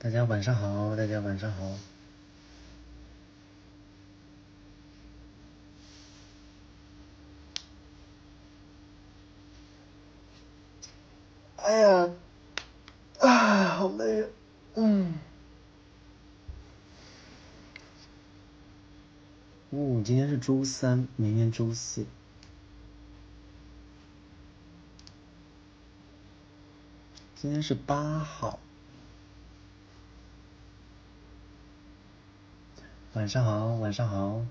大家晚上好，大家晚上好。哎呀，好累啊。今天是周三，明天周四。今天是8号。晚上好，晚上好。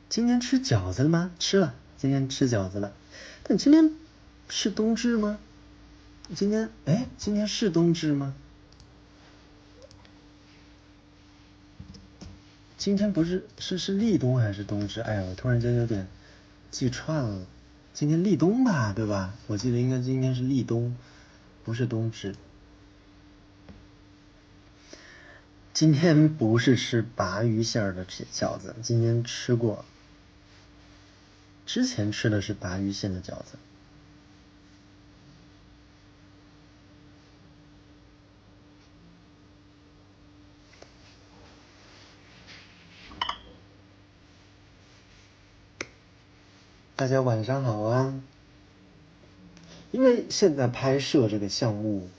今天吃饺子了吗？吃了，今天吃饺子了。但今天是冬至吗？今天是冬至吗？今天不是立冬还是冬至？哎呀，我突然间有点记串了。今天立冬吧，对吧？我记得应该今天是立冬，不是冬至。今天不是吃鲅鱼馅的饺子，今天吃过。之前吃的是鲅鱼馅的饺子。大家晚上好啊！因为现在拍摄这个项目，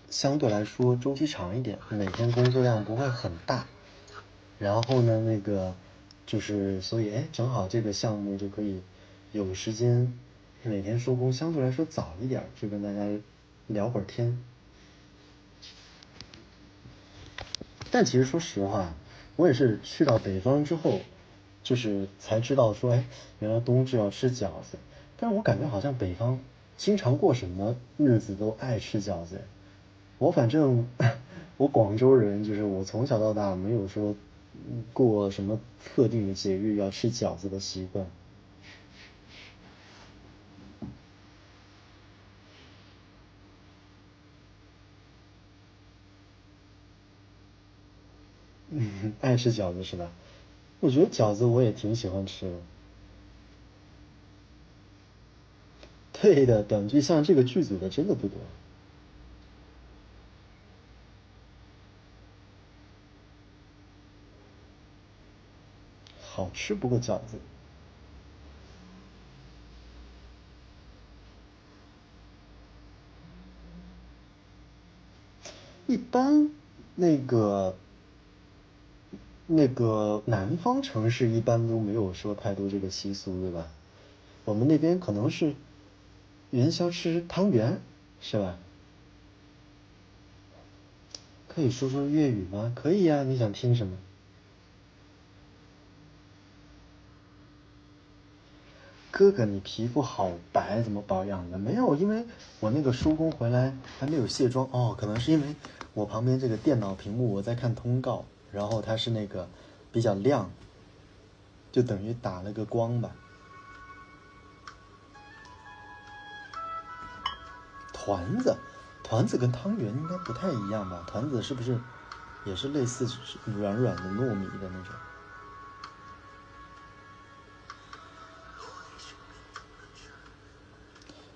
相对来说周期长一点，每天工作量不会很大。然后呢，所以正好这个项目就可以有时间，每天收工相对来说早一点，就跟大家聊会儿天。但其实说实话，我也是去到北方之后，才知道说，原来冬至要吃饺子。但是我感觉好像北方经常过什么日子都爱吃饺子。我反正我广州人，我从小到大没有说过什么特定的节日要吃饺子的习惯。爱吃饺子是吧？我觉得饺子我也挺喜欢吃的。对的，短剧像这个剧组的真的不多。好吃不过饺子。一般那个南方城市一般都没有说太多这个习俗，对吧？我们那边可能是元宵吃汤圆，是吧？可以说说粤语吗？可以呀，你想听什么？哥哥，你皮肤好白，怎么保养的？没有，因为我那个收工回来还没有卸妆哦，可能是因为我旁边这个电脑屏幕我在看通告，然后它是比较亮，就等于打了个光吧。团子跟汤圆应该不太一样吧？团子是不是也是类似软软的糯米的那种？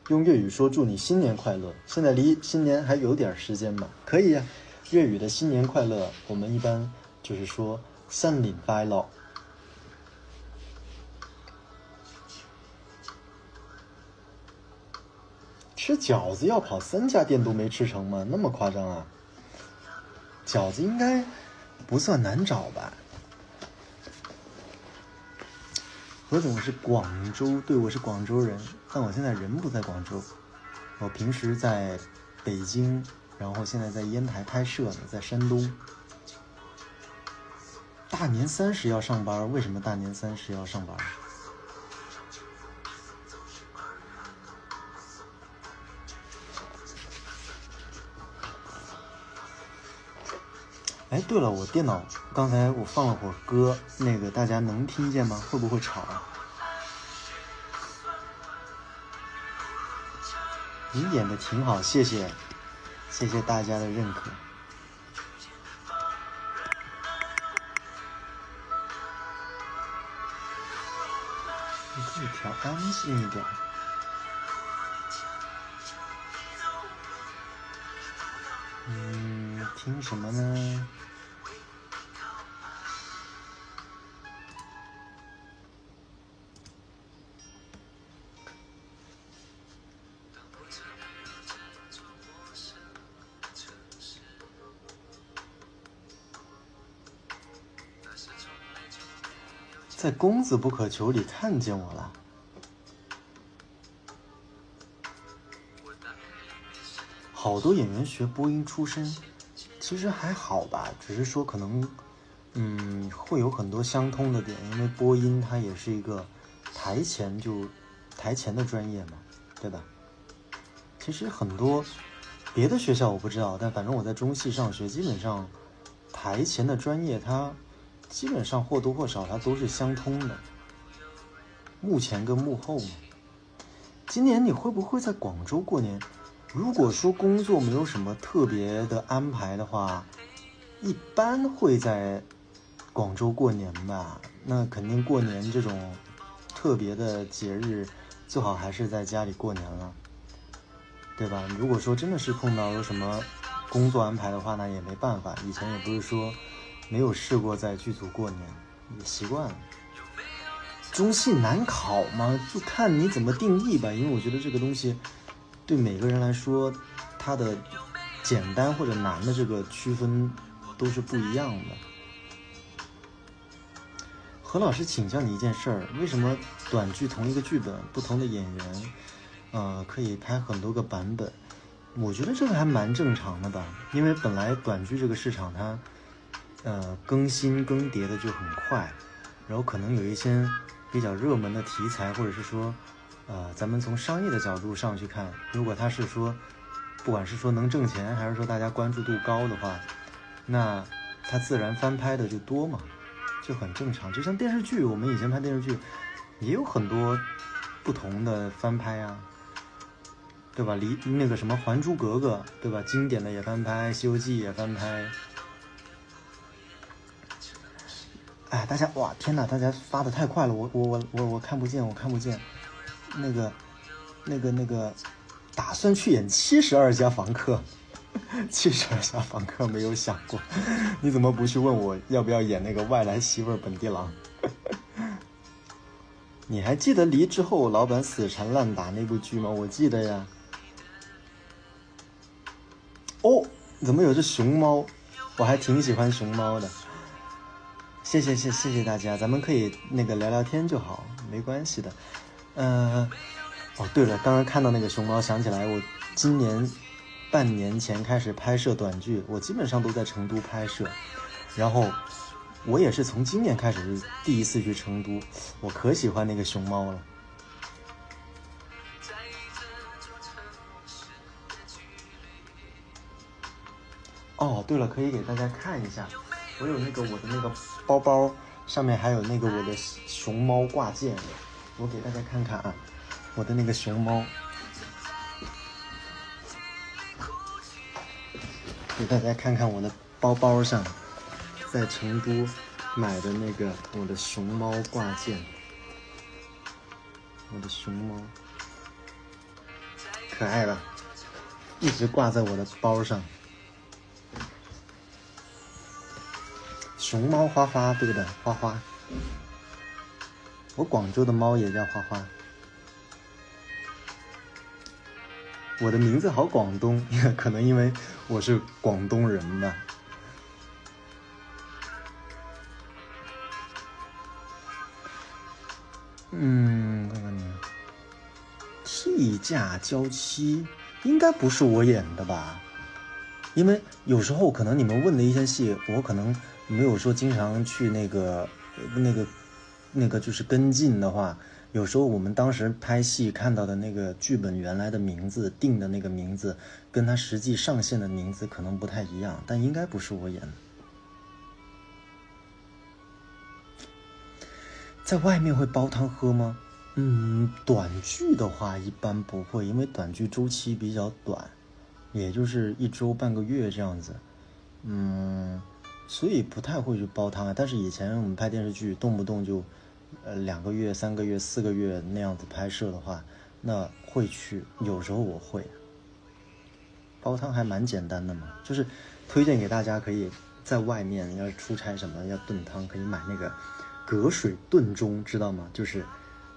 用粤语说祝你新年快乐。现在离新年还有点时间嘛？可以呀。粤语的新年快乐，我们一般就是说新年快乐。吃饺子要跑3家店都没吃成吗？那么夸张啊？饺子应该不算难找吧？何总是广州，对，我是广州人，但我现在人不在广州，我平时在北京，然后现在在烟台拍摄呢，在山东。大年30要上班，为什么大年30要上班？对了，我电脑刚才我放了会儿歌，大家能听见吗？会不会吵啊？你演的挺好，谢谢。谢谢大家的认可。你可以调安静一点。听什么呢？在《公子不可求》里看见我了。好多演员学播音出身，其实还好吧，只是说可能，会有很多相通的点，因为播音它也是一个台前的专业嘛，对吧？其实很多别的学校我不知道，但反正我在中戏上学，基本上台前的专业它基本上或多或少它都是相通的，幕前跟幕后嘛。今年你会不会在广州过年？如果说工作没有什么特别的安排的话，一般会在广州过年吧。那肯定过年这种特别的节日，最好还是在家里过年了，对吧？如果说真的是碰到有什么工作安排的话，那也没办法。以前也不是说没有试过在剧组过年，也习惯了。中戏难考吗？就看你怎么定义吧，因为我觉得这个东西对每个人来说，它的简单或者难的这个区分都是不一样的。何老师请教你一件事儿，为什么短剧同一个剧本，不同的演员，可以拍很多个版本？我觉得这个还蛮正常的吧，因为本来短剧这个市场它，更新更迭的就很快，然后可能有一些比较热门的题材，或者是说，咱们从商业的角度上去看，如果它是说，不管是说能挣钱，还是说大家关注度高的话，那它自然翻拍的就多嘛，就很正常。就像电视剧，我们以前拍电视剧，也有很多不同的翻拍啊，对吧？那个什么《还珠格格》，对吧？经典的也翻拍，《西游记》也翻拍。哎，大家哇，天哪！大家发的太快了，我看不见，我看不见。那个，打算去演72家房客，72家房客没有想过，你怎么不去问我要不要演那个外来媳妇本地郎？你还记得离之后老板死缠烂打那部剧吗？我记得呀。哦，怎么有只熊猫？我还挺喜欢熊猫的。谢谢大家，咱们可以那个聊聊天就好，没关系的。哦对了，刚刚看到那个熊猫，想起来我今年半年前开始拍摄短剧，我基本上都在成都拍摄，然后我也是从今年开始第一次去成都，我可喜欢那个熊猫了。哦对了，可以给大家看一下，我有那个我的那个包包上面还有那个我的熊猫挂件，我给大家看看啊，我的那个熊猫，给大家看看我的包包上在成都买的那个我的熊猫挂件，我的熊猫可爱吧，一直挂在我的包上。熊猫花花，对的，花花。我广州的猫也叫花花。我的名字好广东，可能因为我是广东人吧。看看你，替嫁娇妻应该不是我演的吧？因为有时候可能你们问的一些戏，我可能没有说经常去那个就是跟进的话，有时候我们当时拍戏看到的那个剧本原来的名字定的那个名字，跟他实际上线的名字可能不太一样，但应该不是我演的。在外面会煲汤喝吗？短剧的话一般不会，因为短剧周期比较短。也就是1周半个月这样子，所以不太会去煲汤。但是以前我们拍电视剧，动不动就2个月、3个月、4个月那样子拍摄的话，那会去，有时候我会。煲汤还蛮简单的嘛，就是推荐给大家，可以在外面要出差什么要炖汤，可以买那个隔水炖盅，知道吗？就是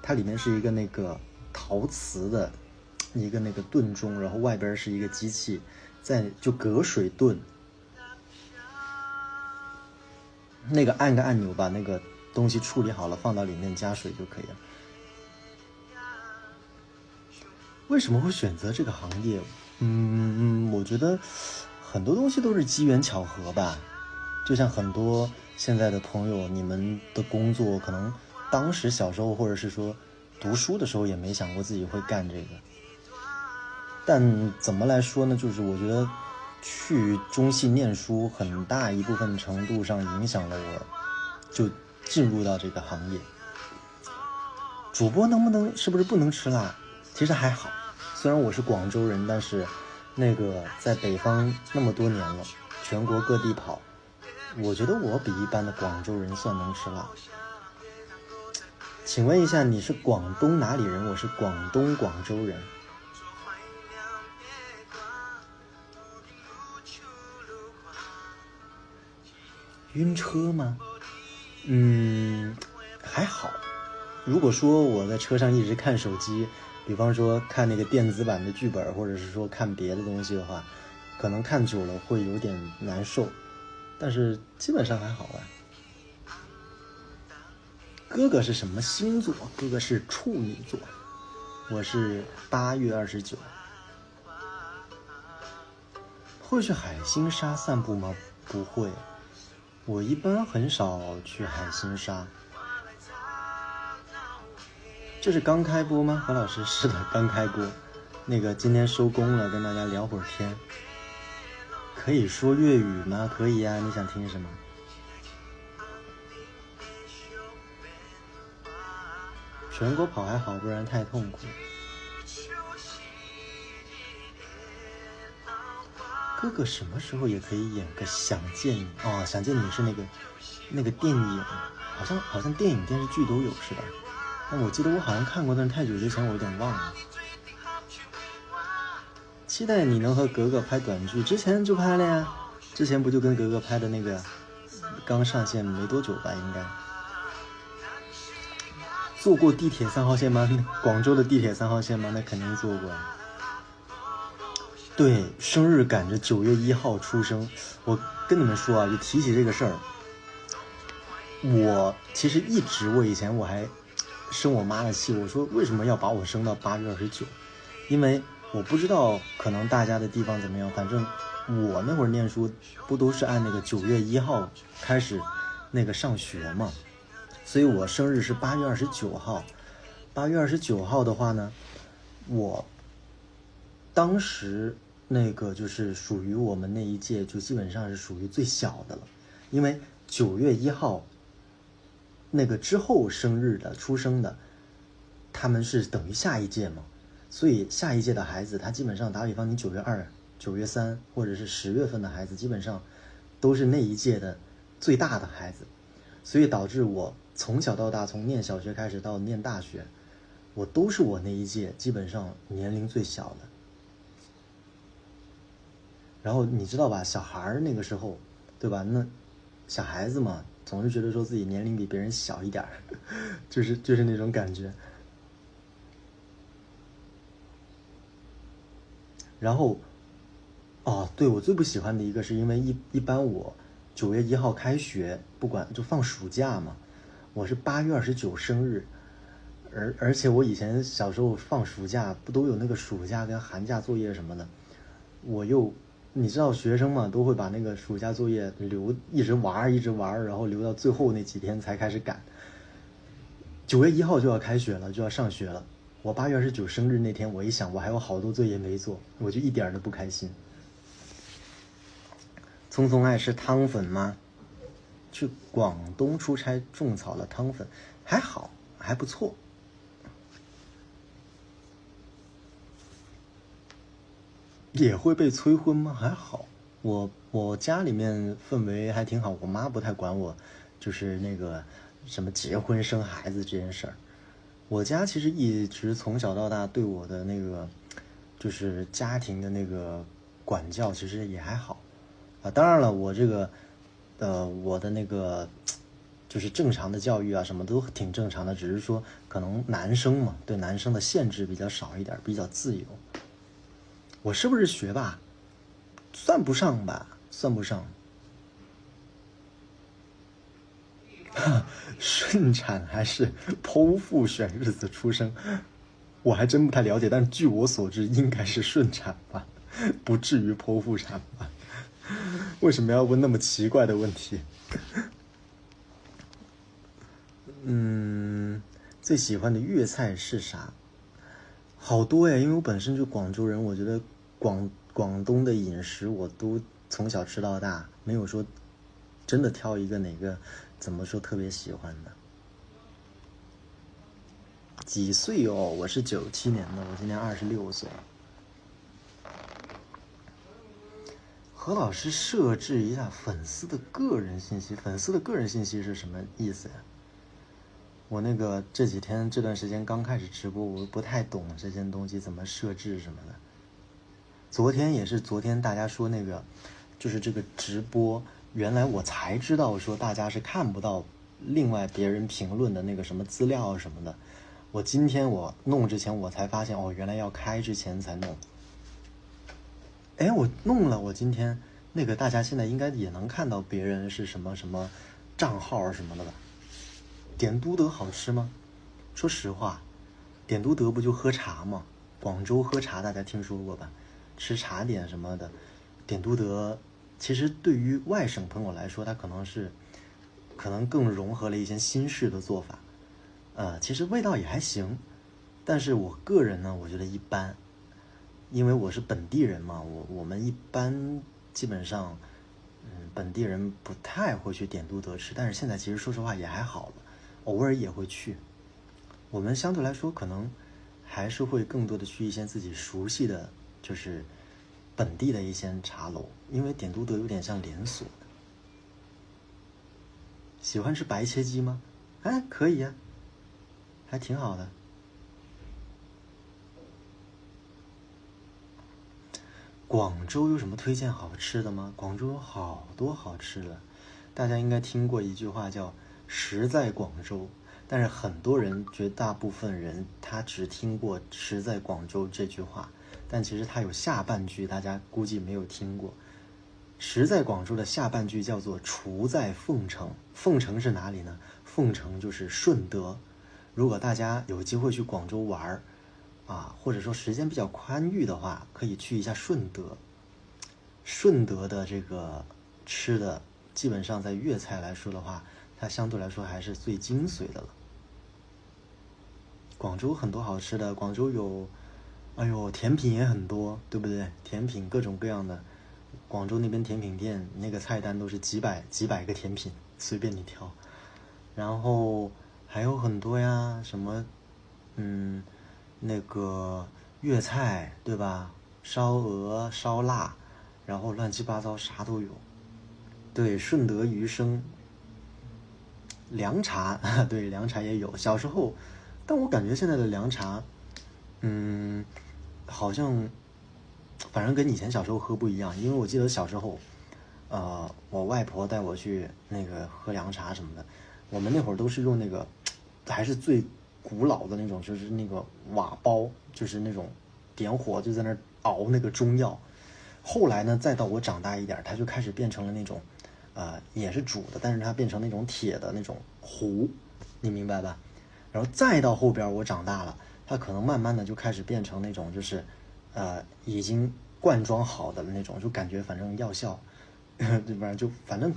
它里面是一个那个陶瓷的一个那个炖盅，然后外边是一个机器，就隔水炖，那个按个按钮把那个东西处理好了，放到里面加水就可以了。为什么会选择这个行业？我觉得很多东西都是机缘巧合吧。就像很多现在的朋友，你们的工作可能当时小时候或者是说读书的时候也没想过自己会干这个。但怎么来说呢？就是我觉得去中戏念书很大一部分程度上影响了我，就进入到这个行业。主播是不是不能吃辣？其实还好，虽然我是广州人，但是那个在北方那么多年了，全国各地跑，我觉得我比一般的广州人算能吃辣。请问一下，你是广东哪里人？我是广东广州人。晕车吗？还好。如果说我在车上一直看手机，比方说看那个电子版的剧本，或者是说看别的东西的话，可能看久了会有点难受，但是基本上还好啊。哥哥是什么星座？哥哥是处女座，我是8月29。会去海心沙散步吗？不会，我一般很少去海心沙。这是刚开播吗？何老师，是的，刚开播。那个今天收工了，跟大家聊会儿天。可以说粤语吗？可以呀，你想听什么？全国跑还好，不然太痛苦。哥哥什么时候也可以演个想见你哦，想见你是那个电影，好像电影电视剧都有是吧？但我记得我好像看过，但是太久之前我有点忘了。期待你能和格格拍短剧，之前就拍了呀，之前不就跟格格拍的那个，刚上线没多久吧，应该。坐过地铁3号线吗？广州的地铁3号线吗？那肯定坐过。对，生日赶着9月1号出生，我跟你们说啊，就提起这个事儿，我其实我以前还生我妈的气，我说为什么要把我生到8月29？因为我不知道可能大家的地方怎么样，反正我那会儿念书不都是按那个9月1号开始那个上学嘛，所以我生日是8月29号。8月29号的话呢，我当时那个就是属于我们那一届，就基本上是属于最小的了，因为9月1号那个之后生日的出生的，他们是等于下一届嘛，所以下一届的孩子，他基本上打比方，你9月2、9月3或者是10月份的孩子，基本上都是那一届的最大的孩子，所以导致我从小到大，从念小学开始到念大学，我都是我那一届基本上年龄最小的。然后你知道吧，小孩那个时候，对吧？那小孩子嘛，总是觉得说自己年龄比别人小一点，就是那种感觉。然后，对，我最不喜欢的一个是因为一般我9月1号开学，不管就放暑假嘛，我是8月29生日，而且我以前小时候放暑假不都有那个暑假跟寒假作业什么的，你知道学生嘛，都会把那个暑假作业一直玩，然后留到最后那几天才开始赶。9月1号就要开学了，就要上学了。我8月29生日那天，我一想我还有好多作业没做，我就一点都不开心。聪聪爱吃汤粉吗？去广东出差种草了汤粉，还好，还不错。也会被催婚吗？还好，我家里面氛围还挺好，我妈不太管我，就是那个什么结婚生孩子这件事儿。我家其实一直从小到大对我的那个就是家庭的那个管教，其实也还好啊。当然了，我这个我的那个就是正常的教育啊，什么都挺正常的，只是说可能男生嘛，对男生的限制比较少一点，比较自由。我是不是学霸？算不上吧，算不上。顺产还是剖腹选日子出生，我还真不太了解，但是据我所知，应该是顺产吧，不至于剖腹产吧？为什么要问那么奇怪的问题？最喜欢的粤菜是啥？好多哎，因为我本身就广州人，我觉得广东的饮食我都从小吃到大，没有说真的挑一个哪个怎么说特别喜欢的。几岁哦？我是97年的，我今年26岁。何老师设置一下粉丝的个人信息，粉丝的个人信息是什么意思呀？我那个这几天这段时间刚开始直播，我不太懂这些东西怎么设置什么的。昨天大家说那个，就是这个直播，原来我才知道说大家是看不到另外别人评论的那个什么资料什么的。我今天我弄之前我才发现，哦，原来要开之前才弄。哎，我弄了，我今天那个大家现在应该也能看到别人是什么什么账号什么的吧？点都德好吃吗？说实话，点都德不就喝茶吗？广州喝茶大家听说过吧？吃茶点什么的，点都德其实对于外省朋友来说，它可能更融合了一些新式的做法。其实味道也还行，但是我个人呢，我觉得一般，因为我是本地人嘛，我们一般基本上，本地人不太会去点都德吃，但是现在其实说实话也还好了，偶尔也会去。我们相对来说可能还是会更多的去一些自己熟悉的，就是本地的一些茶楼，因为点都德有点像连锁的。喜欢吃白切鸡吗？哎，可以呀，还挺好的。广州有什么推荐好吃的吗？广州有好多好吃的，大家应该听过一句话叫“食在广州”，但是很多人，绝大部分人他只听过“食在广州”这句话，但其实它有下半句，大家估计没有听过。食在广州的下半句叫做厨在凤城。凤城是哪里呢？凤城就是顺德。如果大家有机会去广州玩或者说时间比较宽裕的话，可以去一下顺德。顺德的这个吃的，基本上在粤菜来说的话，它相对来说还是最精髓的了。广州很多好吃的，广州有，哎呦，甜品也很多，对不对？甜品各种各样的，广州那边甜品店那个菜单都是几百个甜品，随便你挑。然后还有很多呀，什么，那个粤菜对吧？烧鹅、烧腊，然后乱七八糟啥都有。对，顺德鱼生，凉茶，对，凉茶也有。小时候，但我感觉现在的凉茶，好像，反正跟以前小时候喝不一样。因为我记得小时候，我外婆带我去那个喝凉茶什么的，我们那会儿都是用那个，还是最古老的那种，就是那个瓦煲，就是那种点火就在那儿熬那个中药。后来呢，再到我长大一点，它就开始变成了那种，也是煮的，但是它变成那种铁的那种壶，你明白吧？然后再到后边我长大了，它可能慢慢的就开始变成那种就是，已经灌装好的那种，就感觉反正药效，对吧？就反正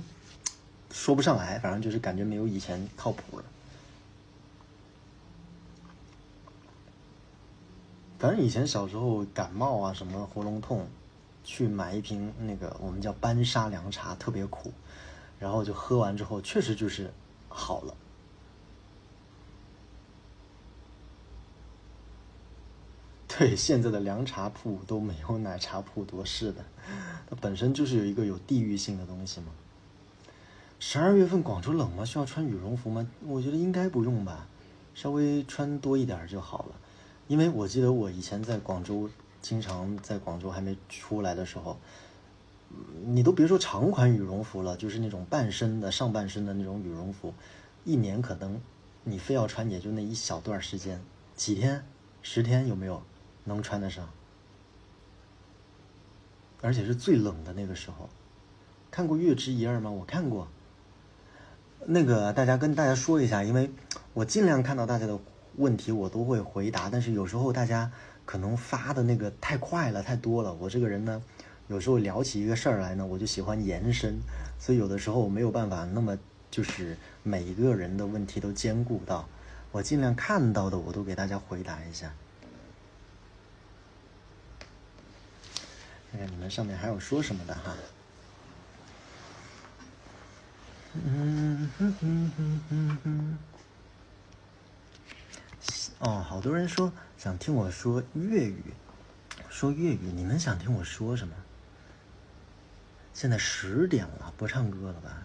说不上来，反正就是感觉没有以前靠谱了。反正以前小时候感冒啊什么喉咙痛，去买一瓶那个我们叫班沙凉茶，特别苦，然后就喝完之后确实就是好了。对，现在的凉茶铺都没有奶茶铺多，是的，它本身就是有一个有地域性的东西嘛。12月份广州冷吗？需要穿羽绒服吗？我觉得应该不用吧，稍微穿多一点就好了。因为我记得我以前在广州，经常在广州还没出来的时候，你都别说长款羽绒服了，就是那种半身的、上半身的那种羽绒服，一年可能你非要穿也就那一小段时间，几天、10天有没有能穿得上？而且是最冷的那个时候。看过《月之一二》吗？我看过。那个跟大家说一下，因为我尽量看到大家的问题我都会回答，但是有时候大家可能发的那个太快了，太多了。我这个人呢，有时候聊起一个事儿来呢，我就喜欢延伸，所以有的时候我没有办法那么就是每一个人的问题都兼顾到，我尽量看到的我都给大家回答一下。看看你们上面还有说什么的哈。哦，好多人说想听我说粤语，你们想听我说什么？现在10点了，不唱歌了吧？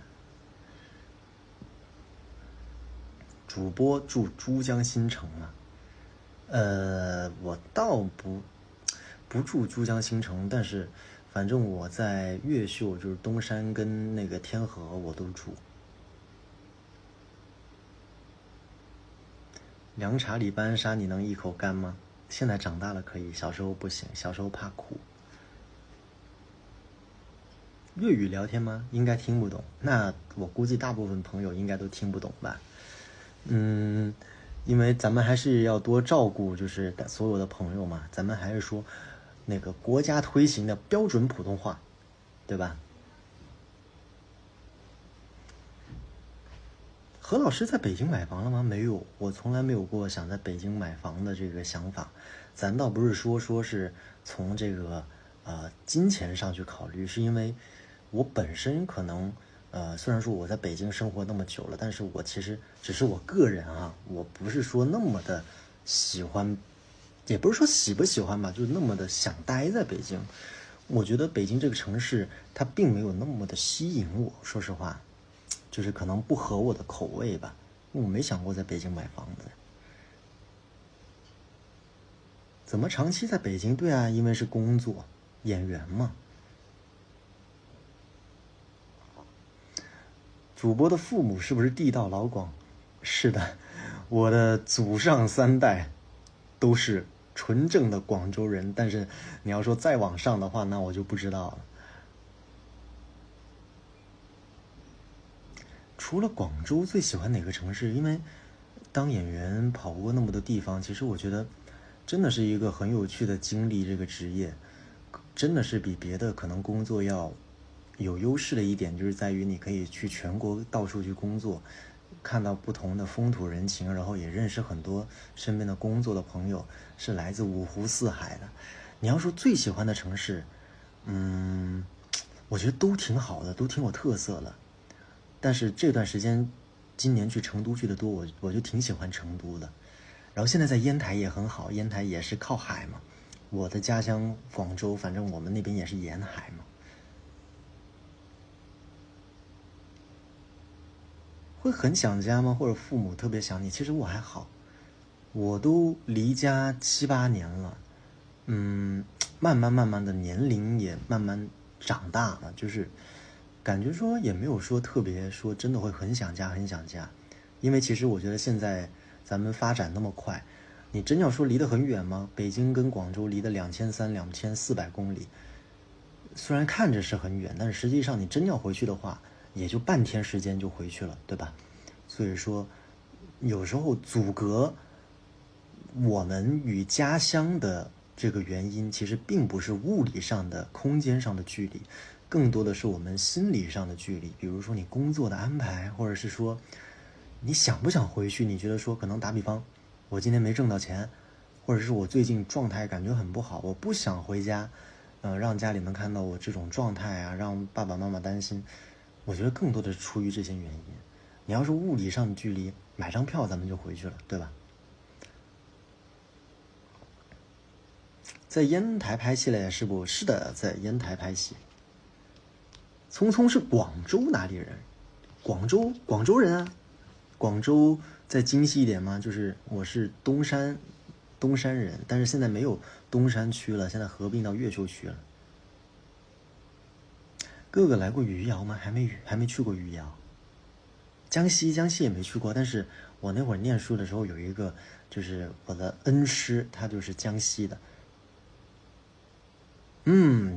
主播住珠江新城吗？我倒不住珠江新城，但是反正我在越秀，就是东山跟那个天河我都住。凉茶里班沙你能一口干吗？现在长大了可以，小时候不行，小时候怕苦。粤语聊天吗？应该听不懂。那我估计大部分朋友应该都听不懂吧。因为咱们还是要多照顾，就是所有的朋友嘛。咱们还是说那个国家推行的标准普通话，对吧？何老师在北京买房了吗？没有，我从来没有过想在北京买房的这个想法。咱倒不是说是从这个金钱上去考虑，是因为我本身可能虽然说我在北京生活那么久了，但是我其实只是我个人啊，我不是说那么的喜欢，也不是说喜不喜欢吧，就是那么的想待在北京。我觉得北京这个城市它并没有那么的吸引我，说实话。就是可能不合我的口味吧，我没想过在北京买房子。怎么长期在北京？对啊，因为是工作，演员嘛。主播的父母是不是地道老广？是的，我的祖上3代都是纯正的广州人，但是你要说再往上的话，那我就不知道了。除了广州，最喜欢哪个城市？因为当演员跑过那么多地方，其实我觉得真的是一个很有趣的经历。这个职业真的是比别的可能工作要有优势的一点，就是在于你可以去全国到处去工作，看到不同的风土人情，然后也认识很多身边的工作的朋友，是来自5湖4海的。你要说最喜欢的城市，我觉得都挺好的，都挺有特色的。但是这段时间，今年去成都去的多，我就挺喜欢成都的。然后现在在烟台也很好，烟台也是靠海嘛。我的家乡广州，反正我们那边也是沿海嘛。会很想家吗？或者父母特别想你？其实我还好，我都离家7、8年了。慢慢的年龄也慢慢长大了，就是感觉说也没有说特别说真的会很想家很想家，因为其实我觉得现在咱们发展那么快，你真要说离得很远吗？北京跟广州离得2300、2400公里，虽然看着是很远，但是实际上你真要回去的话，也就半天时间就回去了，对吧？所以说有时候阻隔我们与家乡的这个原因，其实并不是物理上的空间上的距离，更多的是我们心理上的距离。比如说你工作的安排，或者是说你想不想回去，你觉得说可能打比方，我今天没挣到钱，或者是我最近状态感觉很不好，我不想回家，让家里能看到我这种状态啊，让爸爸妈妈担心。我觉得更多的是出于这些原因。你要是物理上的距离，买张票咱们就回去了，对吧？在烟台拍戏嘞，是不？是的，在烟台拍戏。聪聪是广州哪里人？广州人啊。广州再精细一点吗？就是我是东山人，但是现在没有东山区了，现在合并到越秀区了。哥哥来过余姚吗？还没去过余姚。江西也没去过，但是我那会儿念书的时候有一个，就是我的恩师，他就是江西的。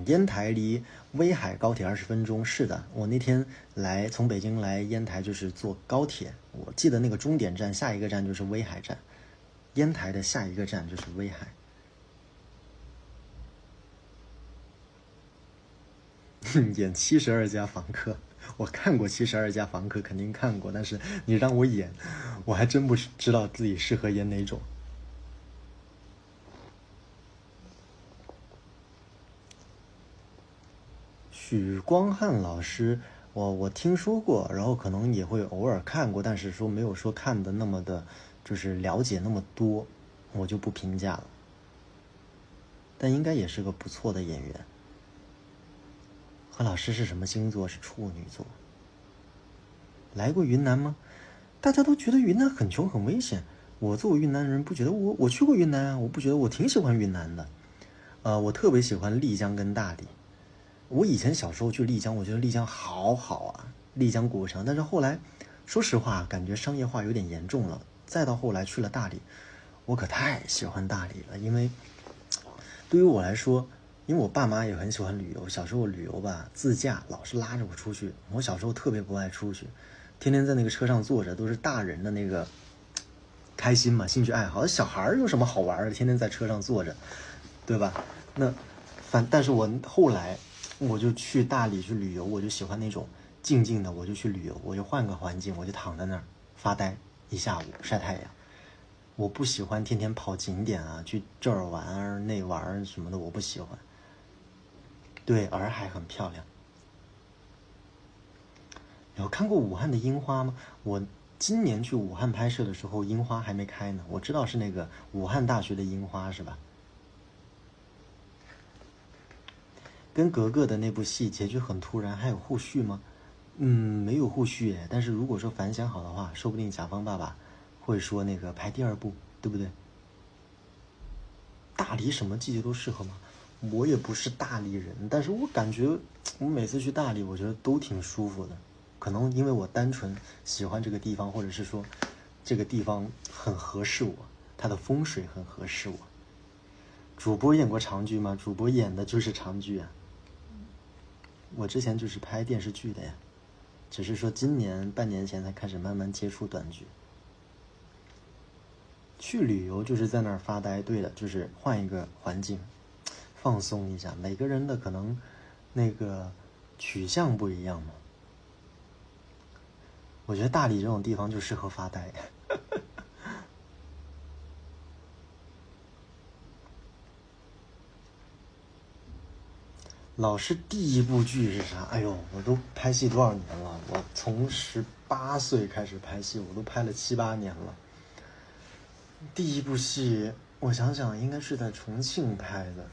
烟台离威海高铁20分钟。是的，我那天从北京来烟台就是坐高铁，我记得那个终点站下一个站就是威海站，烟台的下一个站就是威海。演72家房客，我看过72家房客，肯定看过，但是你让我演，我还真不知道自己适合演哪种。许光汉老师，我听说过，然后可能也会偶尔看过，但是说没有说看的那么的，就是了解那么多，我就不评价了。但应该也是个不错的演员。何老师是什么星座？是处女座。来过云南吗？大家都觉得云南很穷很危险，我作为云南人不觉得我去过云南啊，我不觉得，我挺喜欢云南的。我特别喜欢丽江跟大理。我以前小时候去丽江，我觉得丽江好好啊，丽江古城。但是后来，说实话，感觉商业化有点严重了。再到后来去了大理，我可太喜欢大理了。因为对于我来说，因为我爸妈也很喜欢旅游，小时候旅游吧，自驾老是拉着我出去。我小时候特别不爱出去，天天在那个车上坐着，都是大人的那个开心嘛，兴趣爱好。小孩有什么好玩的？天天在车上坐着，对吧？但是我后来我就去大理去旅游，我就喜欢那种静静的，我就去旅游，我就换个环境，我就躺在那儿发呆一下午晒太阳。我不喜欢天天跑景点啊，去这儿玩那玩什么的，我不喜欢。对，洱海很漂亮。有看过武汉的樱花吗？我今年去武汉拍摄的时候，樱花还没开呢。我知道是那个武汉大学的樱花，是吧？跟格格的那部戏结局很突然，还有后续吗？没有后续耶。但是如果说反响好的话，说不定甲方爸爸会说那个拍第2部，对不对？大理什么季节都适合吗？我也不是大理人，但是我感觉我每次去大理，我觉得都挺舒服的。可能因为我单纯喜欢这个地方，或者是说这个地方很合适我，它的风水很合适我。主播演过长剧吗？主播演的就是长剧啊。我之前就是拍电视剧的呀，只是说今年半年前才开始慢慢接触短剧。去旅游就是在那儿发呆，对的，就是换一个环境，放松一下。每个人的可能那个取向不一样嘛。我觉得大理这种地方就适合发呆。老师第一部剧是啥？哎呦，我都拍戏多少年了？我从18岁开始拍戏，我都拍了7、8年了。第一部戏，我想想，应该是在重庆拍的，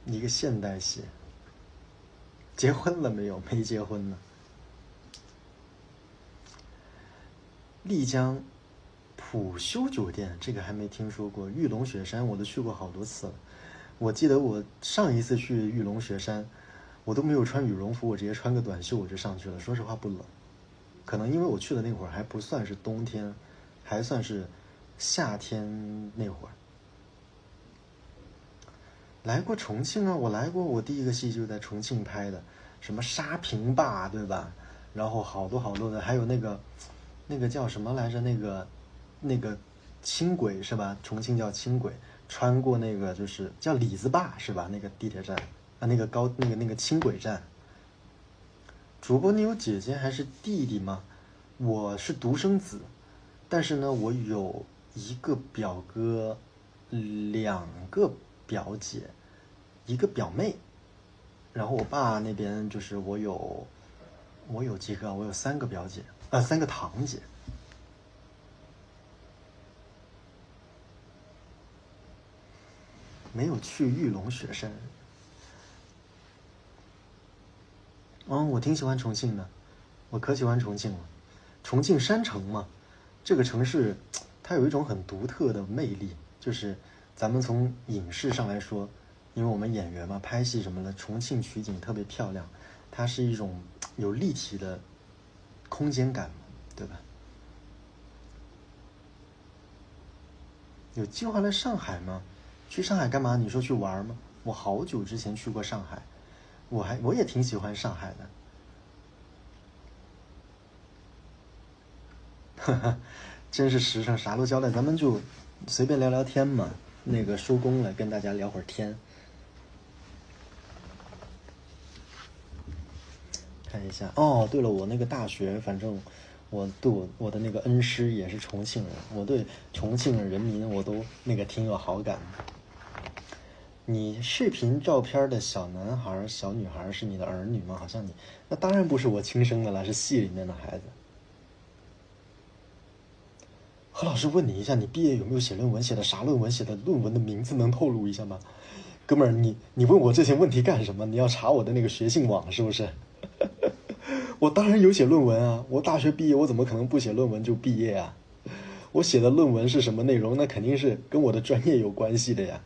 一个现代戏。结婚了没有？没结婚呢。丽江普修酒店，这个还没听说过。玉龙雪山我都去过好多次了。我记得我上一次去玉龙雪山，我都没有穿羽绒服，我直接穿个短袖我就上去了。说实话不冷，可能因为我去的那会儿还不算是冬天，还算是夏天那会儿。来过重庆啊，我来过，我第一个戏就在重庆拍的，什么沙坪坝，对吧？然后好多好多的，还有那个叫什么来着？那个轻轨是吧？重庆叫轻轨，穿过那个就是叫李子坝是吧？那个地铁站啊，那个轻轨站。主播，你有姐姐还是弟弟吗？我是独生子，但是呢，我有一个表哥，2个表姐，一个表妹。然后我爸那边就是我有几个？我有3个表姐，3个堂姐。没有去玉龙雪山。我挺喜欢重庆的，我可喜欢重庆了。重庆山城嘛，这个城市它有一种很独特的魅力，就是咱们从影视上来说，因为我们演员嘛，拍戏什么的，重庆取景特别漂亮，它是一种有立体的空间感嘛，对吧？有计划来上海吗？去上海干嘛？你说去玩吗？我好久之前去过上海，我也挺喜欢上海的。真是实诚，啥都交代，咱们就随便聊聊天嘛。那个收工了，跟大家聊会儿天。看一下，哦，对了，我那个大学，反正我对我的那个恩师也是重庆人，我对重庆人民我都那个挺有好感的。你视频照片的小男孩、小女孩是你的儿女吗？好像那当然不是我亲生的了，是戏里面的孩子。何老师问你一下，你毕业有没有写论文？写的啥论文？写的论文的名字能透露一下吗？哥们儿，你问我这些问题干什么？你要查我的那个学信网是不是？我当然有写论文啊！我大学毕业，我怎么可能不写论文就毕业啊？我写的论文是什么内容？那肯定是跟我的专业有关系的呀。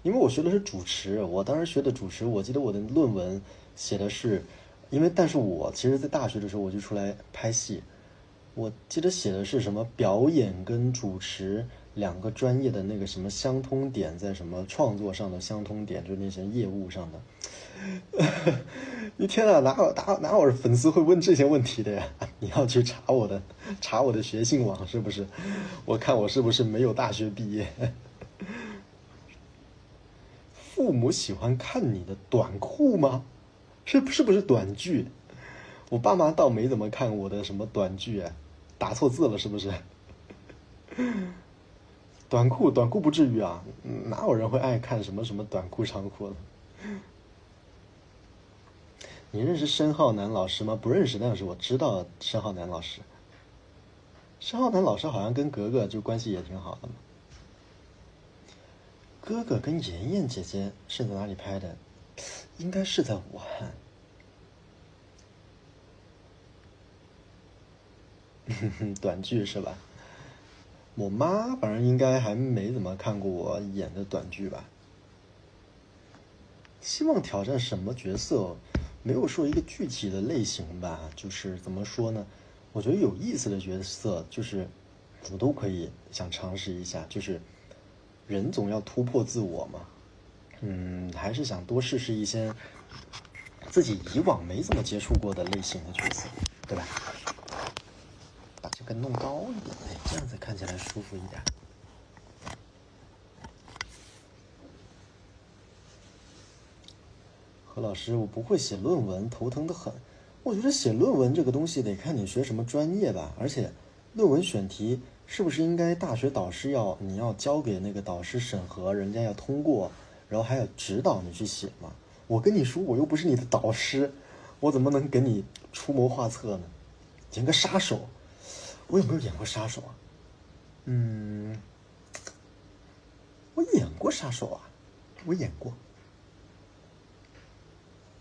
因为我学的是主持，我当时学的主持，我记得我的论文写的是，但是我其实在大学的时候我就出来拍戏，我记得写的是什么表演跟主持两个专业的那个什么相通点，在什么创作上的相通点，就是那些业务上的。你天啊，哪有粉丝会问这些问题的呀？你要去查我的学信网是不是？我看我是不是没有大学毕业？父母喜欢看你的短裤吗？是不是短剧？我爸妈倒没怎么看我的什么短剧，打错字了是不是？短裤不至于啊，哪有人会爱看什么什么短裤长裤的？你认识申浩南老师吗？不认识，但是我知道申浩南老师。申浩南老师好像跟格格就关系也挺好的嘛。哥哥跟妍妍姐姐是在哪里拍的？应该是在武汉。短剧是吧？我妈反正应该还没怎么看过我演的短剧吧。希望挑战什么角色？没有说一个具体的类型吧，就是怎么说呢？我觉得有意思的角色，就是我都可以想尝试一下。就是人总要突破自我嘛，还是想多试试一些自己以往没怎么接触过的类型的角色，对吧？把这个弄高一点，这样子看起来舒服一点。何老师，我不会写论文，头疼得很。我觉得写论文这个东西得看你学什么专业吧，而且论文选题是不是应该大学导师你要交给那个导师审核，人家要通过，然后还要指导你去写嘛？我跟你说，我又不是你的导师，我怎么能给你出谋划策呢？演个杀手，我有没有演过杀手啊？我演过杀手啊，我演过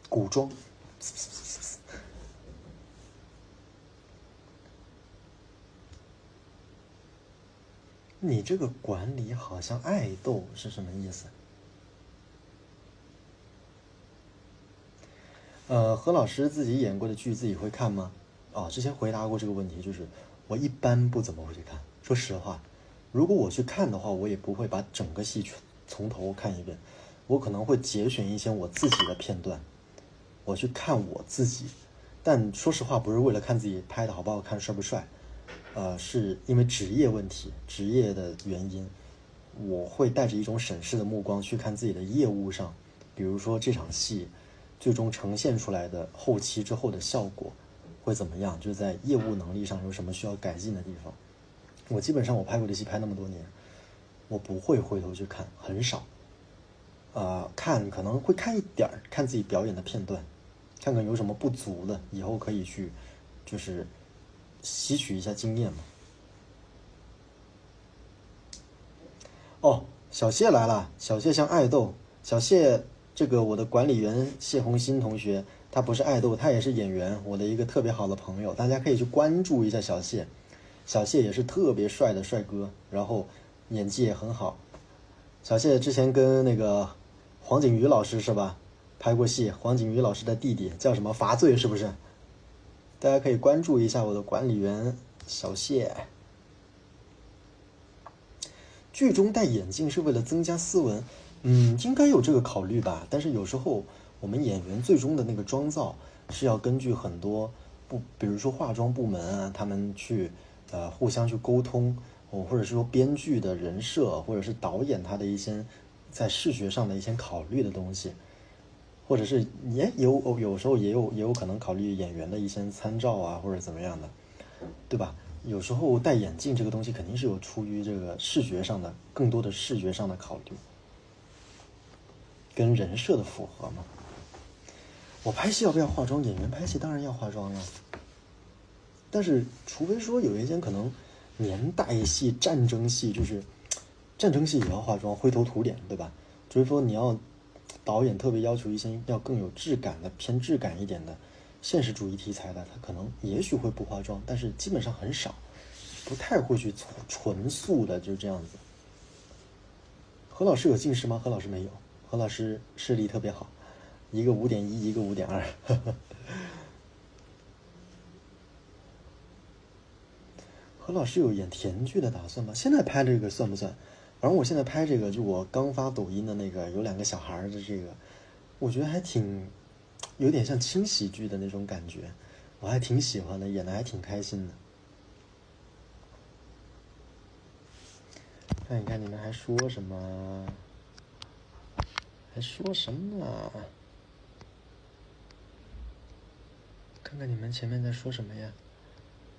古装。你这个管理好像爱豆是什么意思？何老师自己演过的剧自己会看吗？之前回答过这个问题，就是我一般不怎么会去看。说实话，如果我去看的话，我也不会把整个戏从头看一遍，我可能会节选一些我自己的片段，我去看我自己。但说实话，不是为了看自己拍的好不好看、帅不帅，是因为职业问题、职业的原因，我会带着一种审视的目光去看自己的业务上，比如说这场戏最终呈现出来的后期之后的效果会怎么样，就在业务能力上有什么需要改进的地方。我基本上我拍过的戏拍那么多年，我不会回头去看，很少。看可能会看一点儿，看自己表演的片段，看看有什么不足的，以后可以去就是吸取一下经验嘛。小谢来了，小谢像爱豆。小谢，这个我的管理员谢红新同学，他不是爱豆，他也是演员，我的一个特别好的朋友，大家可以去关注一下小谢。小谢也是特别帅的帅哥，然后演技也很好。小谢之前跟那个黄景瑜老师是吧，拍过戏，黄景瑜老师的弟弟叫什么罚罪是不是？大家可以关注一下我的管理员小谢。剧中戴眼镜是为了增加斯文，应该有这个考虑吧。但是有时候我们演员最终的那个妆造是要根据很多比如说化妆部门啊，他们去互相去沟通，或者是说编剧的人设，或者是导演他的一些在视觉上的一些考虑的东西，或者是有时候也有可能考虑演员的一些参照啊，或者怎么样的，对吧？有时候戴眼镜这个东西肯定是有出于这个视觉上的更多的视觉上的考虑，跟人设的符合嘛。我拍戏要不要化妆？演员拍戏当然要化妆了，但是除非说有一些可能年代戏、战争戏，就是战争戏也要化妆，灰头土脸，对吧？所以说你要导演特别要求一些要更有质感的、偏质感一点的现实主义题材的，他可能也许会不化妆，但是基本上很少，不太会去纯素的就这样子。何老师有近视吗？何老师没有，何老师视力特别好，一个5.1，一个5.2。何老师有演甜剧的打算吗？现在拍这个算不算？反正我现在拍这个，就我刚发抖音的那个，有2个小孩的这个，我觉得还挺有点像轻喜剧的那种感觉，我还挺喜欢的，演的还挺开心的。看一看你们还说什么？还说什么啊？看看你们前面在说什么呀？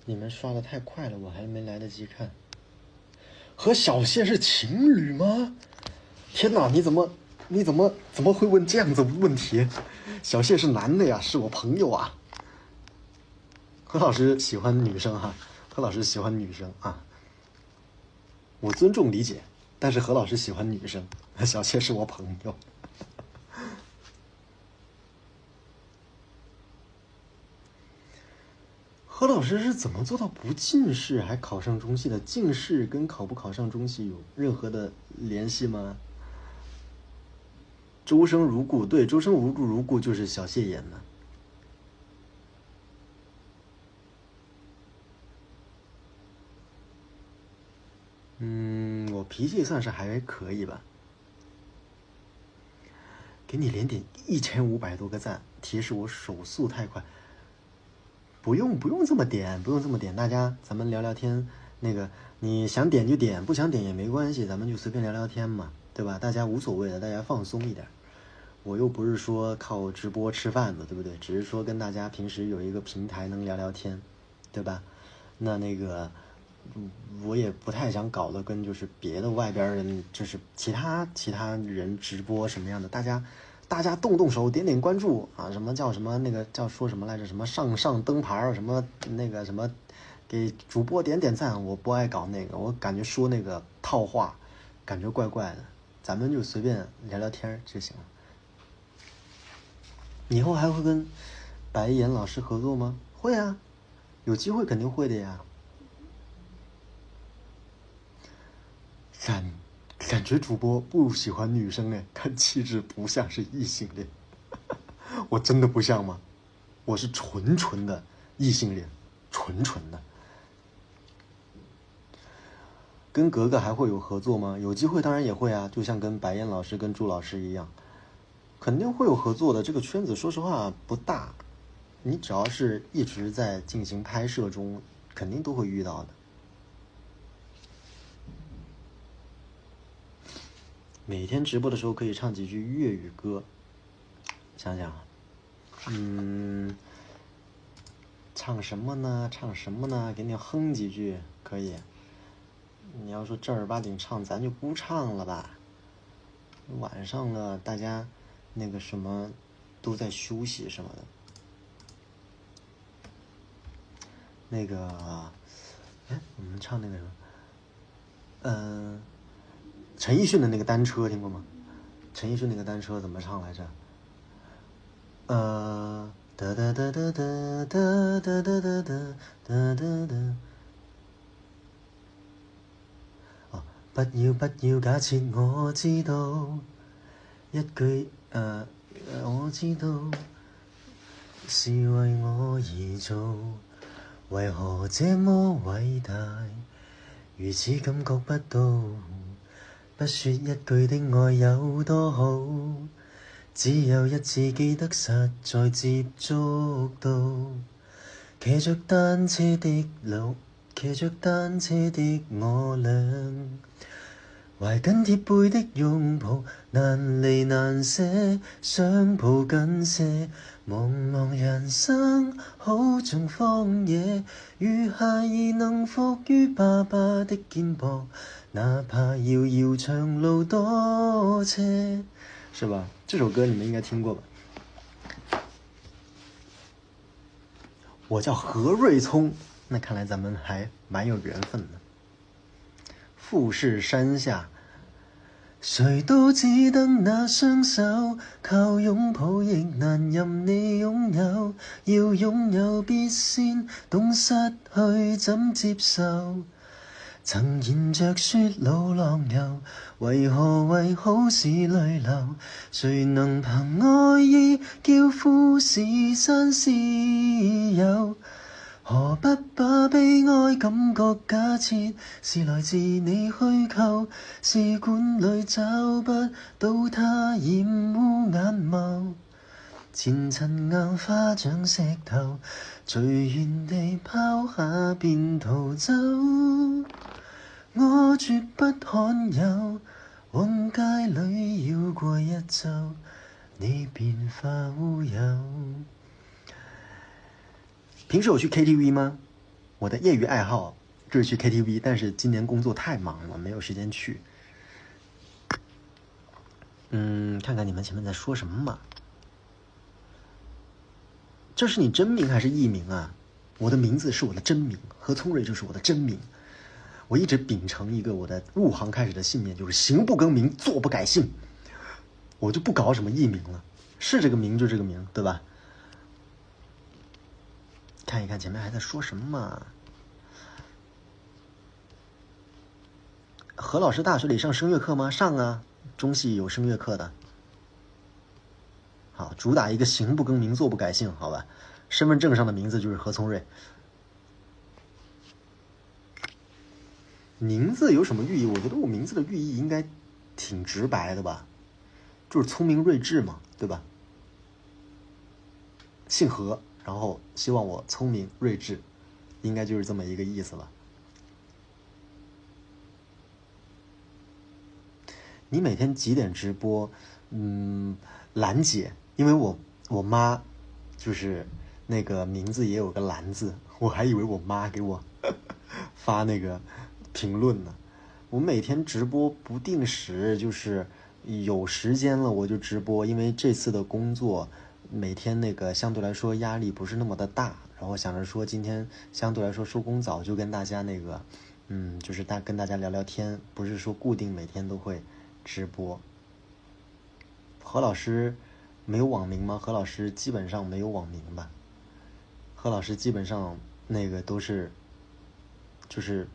你们刷的太快了，我还没来得及看。和小谢是情侣吗？天哪，你怎么会问这样子的问题？小谢是男的呀，是我朋友啊。何老师喜欢女生哈，何老师喜欢女生啊，我尊重理解，但是何老师喜欢女生，小谢是我朋友。何老师是怎么做到不近视还考上中戏的？近视跟考不考上中戏有任何的联系吗？周生如故，对，周生如故就是小谢演的。我脾气算是还可以吧。给你连点1500多个赞，提示我手速太快。不用这么点，不用这么点，大家咱们聊聊天，那个你想点就点，不想点也没关系，咱们就随便聊聊天嘛，对吧？大家无所谓的，大家放松一点。我又不是说靠直播吃饭的，对不对？只是说跟大家平时有一个平台能聊聊天，对吧？那个我也不太想搞得跟就是别的外边人，就是其他人直播什么样的，大家动手点点关注啊，什么叫什么那个叫说什么来着？什么上灯牌什么那个什么，给主播点点赞，我不爱搞那个，我感觉说那个套话，感觉怪怪的。咱们就随便聊聊天就行了。以后还会跟白岩老师合作吗？会啊，有机会肯定会的呀。感觉主播不喜欢女生哎，看气质不像是异性恋。我真的不像吗？我是纯的异性恋，纯的。跟格格还会有合作吗？有机会当然也会啊，就像跟白岩老师、跟朱老师一样，肯定会有合作的。这个圈子说实话不大，你只要是一直在进行拍摄中，肯定都会遇到的。每天直播的时候可以唱几句粤语歌，想想，唱什么呢？给你哼几句可以。你要说正儿八经唱，咱就不唱了吧。晚上了，大家那个什么都在休息什么的。那个，我们唱那个什么，陈奕迅的那个单车听过吗？陈奕迅那个单车怎么唱来着？哒哒哒哒哒哒哒哒哒哒哒哒。不要假設我知道一句我知道是為我而做，為何這麼偉大，如此感覺不到，不說一句的愛有多好，只有一次記得實在接觸到，騎着單車的我倆，懷緊貼背的擁抱，難離難捨，想抱緊些。茫茫人生好像荒野，如孩兒能伏於爸爸的肩膊，哪怕遙遙長路多斜，是吧？這首歌你們應該聽過吧？我叫何瑞聰，那看來咱們還蠻有緣分的。富士山下，誰都只得那雙手，靠擁抱亦難任你擁有，要擁有必先懂失去怎接受。曾沿着雪路浪遊，為何為好事淚流？誰能憑愛意叫富士山私有？何不把悲哀感覺假設是來自你虛構，試管裏找不到它染污眼眸，前塵硬化像石頭，隨緣地拋下便逃走，我絕不罕有，往街裏繞過一週，你便化烏有。平時有去 KTV 嗎？我的業餘愛好就是去 KTV， 但是今年工作太忙了，沒有時間去。看看你們前面在說什麼嘛？這是你真名還是藝名啊？我的名字是我的真名，何聰瑞就是我的真名。我一直秉承一個我的入行開始的信念，就是行不更名，坐不改姓。我就不搞什麼藝名了，是這個名就這個名，對吧？看一看前面還在說什麼。何老師大學裡上聲樂課嗎？上啊，中戲有聲樂課的。好，主打一個行不更名，坐不改姓，好吧？身份證上的名字就是何聰瑞。名字有什麼寓意？我覺得我名字的寓意應該挺直白的吧，就是聰明睿智嘛，對吧？姓何，然後希望我聰明睿智，應該就是這麼一個意思吧。你每天幾點直播？蘭姐，因為我媽就是那個名字也有個蘭字，我還以為我媽給我發那個評論呢。我每天直播不定時，就是有時間了我就直播，因為這次的工作每天那個相對來說壓力不是那麼的大，然後想着說今天相對來說收工早，就跟大家那個就是跟大家聊聊天，不是說固定每天都會直播。何老師沒有網名嗎？何老師基本上沒有網名吧。何老師基本上那個都是就是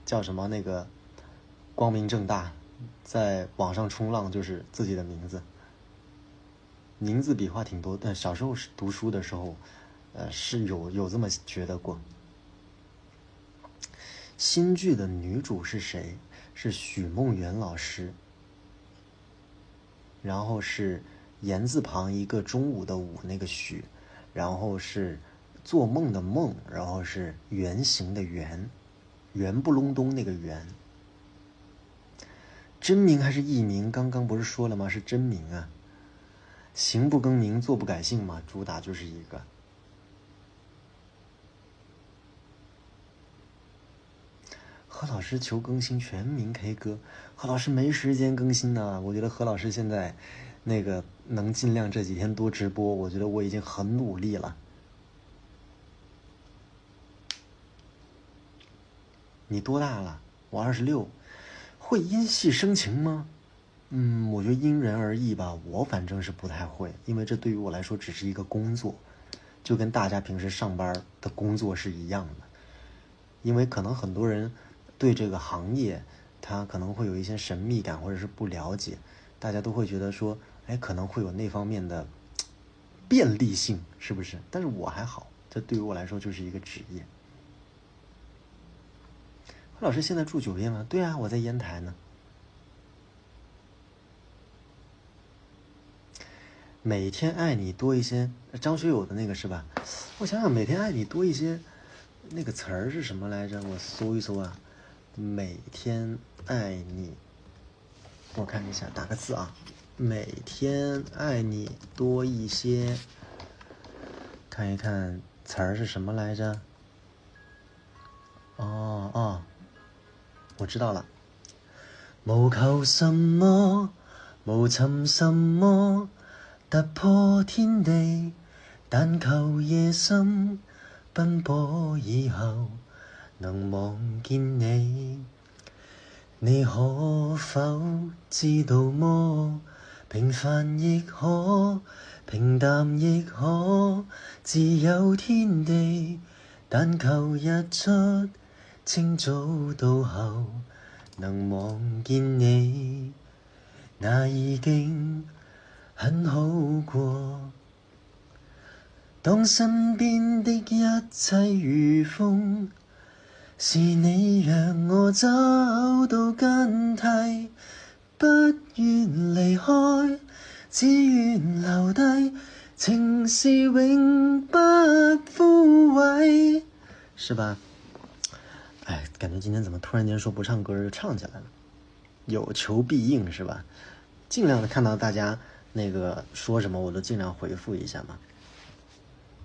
叫什麼那個光明正大，在網上衝浪就是自己的名字。名字筆畫挺多，但小時候讀書的時候是有這麼覺得過。新劇的女主是誰？是許夢圓老師，然後是言字旁一個中午的午那個許，然後是做夢的夢，然後是圓形的圓，圓不隆咚那個圓。真名還是藝名？剛剛不是說了嗎？是真名啊。行不更名，坐不改姓嘛，主打就是一個。何老師求更新全民 K 歌，何老師沒時間更新呢。我覺得何老師現在那個能盡量這幾天多直播，我覺得我已經很努力了。你多大了？我26。会因戏生情吗？我觉得因人而异吧。我反正是不太会，因为这对于我来说只是一个工作，就跟大家平时上班的工作是一样的。因为可能很多人对这个行业，他可能会有一些神秘感或者是不了解，大家都会觉得说，哎，可能会有那方面的便利性，是不是？但是我还好，这对于我来说就是一个职业。何老师现在住酒店吗？对啊，我在烟台呢。每天爱你多一些，张学友的那个是吧？我想想，每天爱你多一些，那个词儿是什么来着？我搜一搜啊。每天爱你，我看一下，打个字啊。每天爱你多一些，看一看词儿是什么来着？我知道了。無求什麼，無尋什麼，突破天地，但求夜深奔波以後能望見你。你可否知道麼？平凡亦可，平淡亦可，自有天地，但求日出清早到後能望見你，那已經很好過。當身邊的一切如風，是你讓我找到根蒂，不願離開，只願留低，情是永不枯萎，是吧？哎，感觉今天怎么突然间说不唱歌就唱起来了？有求必应是吧？尽量的看到大家那个说什么，我都尽量回复一下嘛。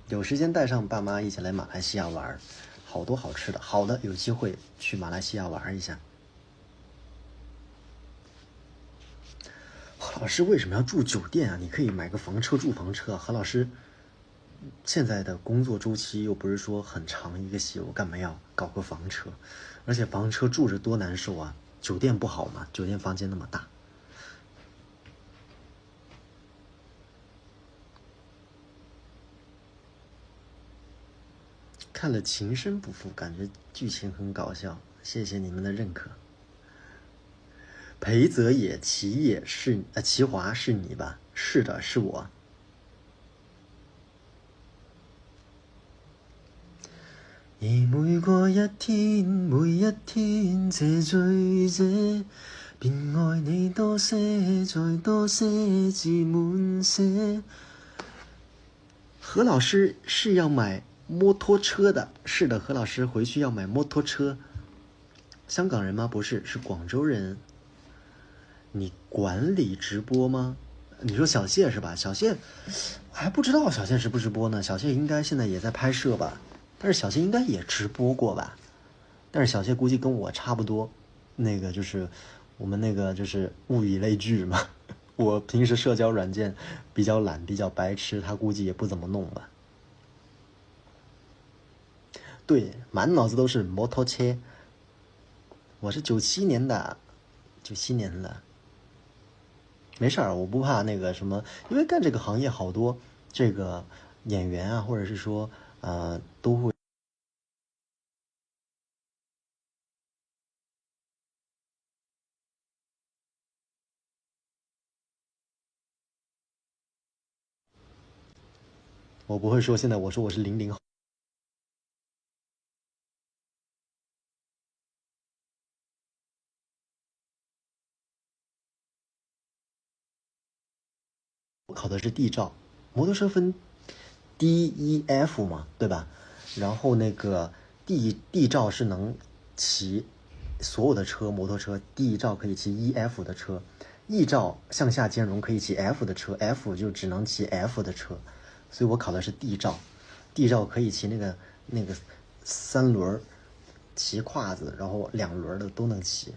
有时间带上爸妈一起来马来西亚玩，好多好吃的。好的，有机会去马来西亚玩一下。何老师为什么要住酒店啊？你可以买个房车住房车。何老师现在的工作周期又不是说很长一个夕，我干嘛要搞个房车？而且房车住着多难受啊！酒店不好嘛，酒店房间那么大。看了《情深不负》，感觉剧情很搞笑，谢谢你们的认可。裴泽也、齐华是你吧？是的，是我。而每過一天，每一天這醉者，便愛你多些，再多些，字滿寫。何老師是要買摩托車的，是的，何老師回去要買摩托車。香港人嗎？不是，是廣州人。你管理直播嗎？你說小謝是吧？小謝還不知道小謝直不直播呢，小謝應該現在也在拍攝吧，但是小謝應該也直播過吧，但是小謝估計跟我差不多，那個就是我們那個就是物以類聚嘛，我平時社交軟件比較懶比較白痴，他估計也不怎麼弄吧。對，滿腦子都是摩托車。我是97年的，97年的。没事儿，我不怕那个什么，因为干这个行业好多这个演员啊，或者是说都会。我不会说现在我说我是00后。我考的是 D 照，摩托车分 D、E、F 嘛，对吧？然后那个 D 照是能骑所有的车，摩托车 D 照可以骑 E、F 的车，E 照向下兼容可以骑 F 的车，F 就只能骑 F 的车，所以我考的是 D 照。D 照可以骑那个3轮，骑胯子，然后2轮的都能骑。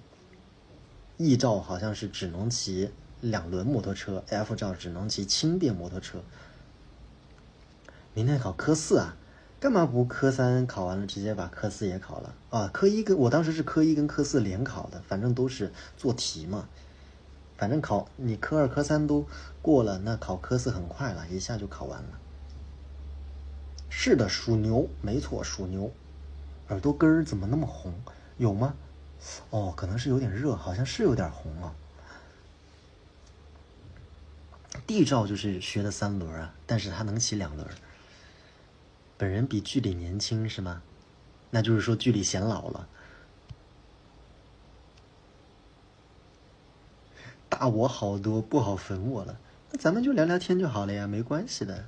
E 照好像是只能骑2轮摩托车， F 照只能骑轻便摩托车。明天考科4啊，干嘛不科三考完了直接把科四也考了啊？我当时是科一跟科四连考的，反正都是做题嘛。反正你科二科三都过了，那考科四很快了，一下就考完了。是的，属牛，没错，属牛。耳朵根儿怎么那么红？有吗？哦，可能是有点热，好像是有点红啊。地照就是学的3轮啊，但是它能骑2轮。本人比剧里年轻是吗？那就是说剧里显老了。大我好多，不好粉我了。那咱们就聊聊天就好了呀，没关系的。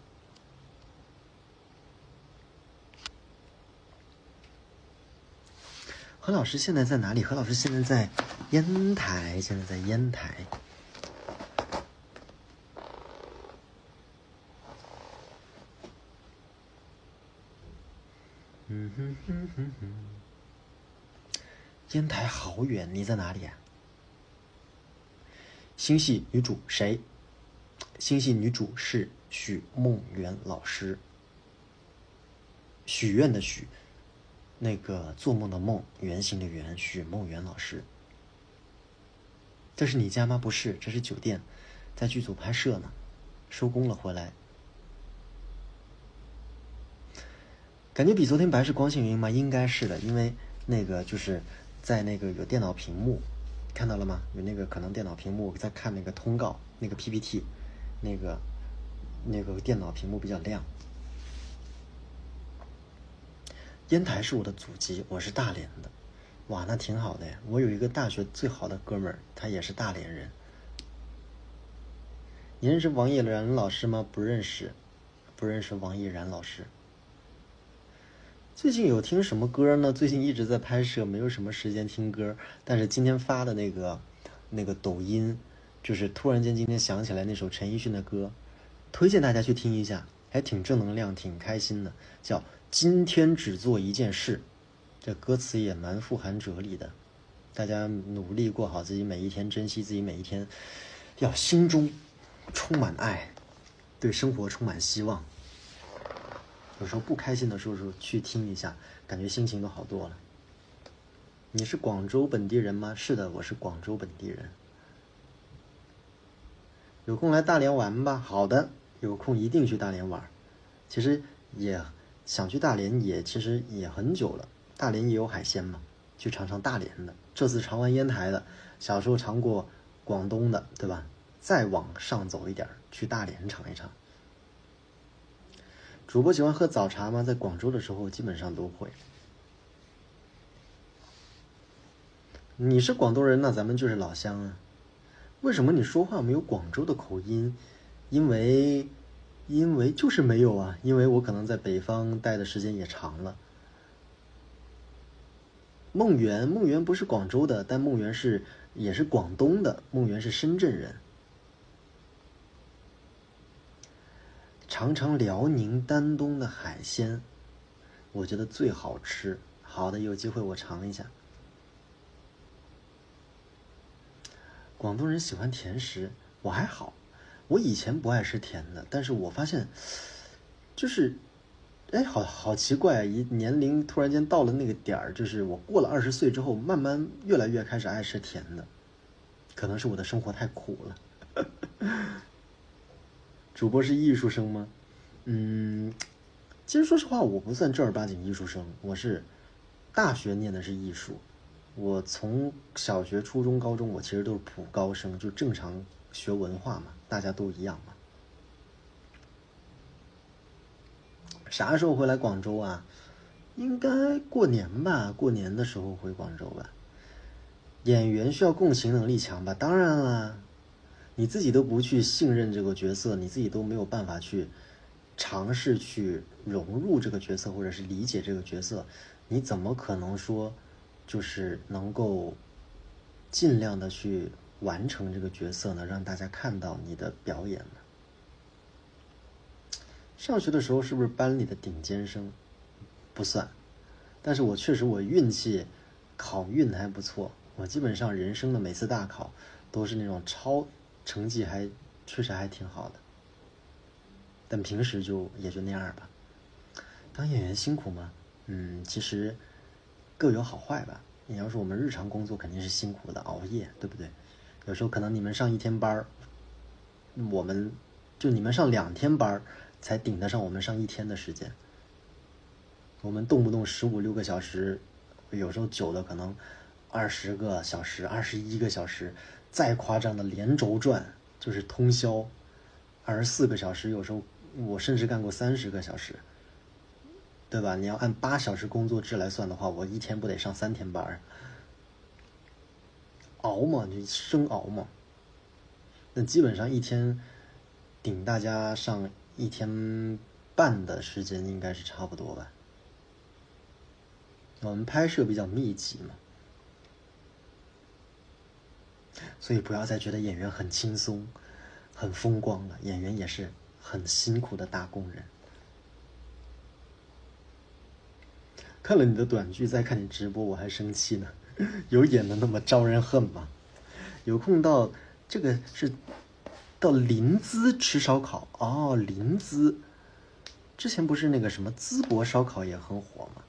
何老师现在在哪里？何老师现在在烟台，现在在烟台。烟台好远，你在哪里啊？星系女主谁？星系女主是许梦圆老师。许愿的许，那个做梦的梦，圆形的圆，许梦圆老师。这是你家吗？不是，这是酒店，在剧组拍摄呢，收工了回来。感觉比昨天白是光线原因吗？应该是的，因为那个就是在那个有电脑屏幕，看到了吗？有那个可能电脑屏幕在看那个通告，那个 PPT，那个电脑屏幕比较亮。烟台是我的祖籍，我是大连的。哇，那挺好的呀。我有一个大学最好的哥们儿，他也是大连人。你认识王毅然老师吗？不认识，不认识王毅然老师。最近有听什么歌呢？最近一直在拍摄，没有什么时间听歌。但是今天发的那个抖音，就是突然间今天想起来那首陈奕迅的歌，推荐大家去听一下，还挺正能量，挺开心的，叫《今天只做一件事》。这歌词也蛮富含哲理的，大家努力过好自己每一天，珍惜自己每一天，要心中充满爱，对生活充满希望。有时候不开心的时候去听一下，感觉心情都好多了。你是广州本地人吗？是的，我是广州本地人。有空来大连玩吧。好的，有空一定去大连玩。其实也想去大连，其实也很久了。大连也有海鲜嘛，去尝尝大连的。这次尝完烟台的，小时候尝过广东的，对吧？再往上走一点，去大连尝一尝。主播喜欢喝早茶吗？在广州的时候基本上都会。你是广东人，那咱们就是老乡啊。为什么你说话没有广州的口音？因为就是没有啊，因为我可能在北方待的时间也长了。梦圆不是广州的，但梦圆也是广东的，梦圆是深圳人。尝尝辽宁丹东的海鲜，我觉得最好吃。好的，有机会我尝一下。广东人喜欢甜食，我还好。我以前不爱吃甜的，但是我发现，就是，好奇怪啊！年龄突然间到了那个点儿，就是我过了20岁之后，慢慢越来越开始爱吃甜的，可能是我的生活太苦了。主播是艺术生吗？其实说实话，我不算正儿八经艺术生，我是大学念的是艺术。我从小学、初中、高中，我其实都是普高生，就正常学文化嘛，大家都一样嘛。啥时候回来广州啊？应该过年吧，过年的时候回广州吧。演员需要共情能力强吧？当然啦，你自己都不去信任这个角色，你自己都没有办法去尝试去融入这个角色，或者是理解这个角色，你怎么可能说就是能够尽量的去完成这个角色呢？让大家看到你的表演呢？上学的时候是不是班里的顶尖生？不算，但是我确实运气考运还不错，我基本上人生的每次大考都是那种成绩确实还挺好的，但平时也就那样吧。当演员辛苦吗？其实各有好坏吧。你要说我们日常工作肯定是辛苦的，熬夜，对不对？有时候可能你们上1天班，你们上2天班才顶得上我们上1天的时间。我们动不动15、16个小时，有时候久的可能20个小时、21个小时，再夸张的连轴转就是通宵24个小时，有时候我甚至干过30个小时，对吧？你要按8小时工作制来算的话，我1天不得上3天班？熬嘛，你生熬嘛。那基本上1天顶大家上1天半的时间应该是差不多吧。我们拍摄比较密集嘛，所以不要再觉得演员很轻松、很风光了，演员也是很辛苦的大工人。看了你的短剧，再看你直播，我还生气呢。有演的那么招人恨吗？有空到这个是到临淄吃烧烤哦，临淄之前不是那个什么淄博烧烤也很火吗？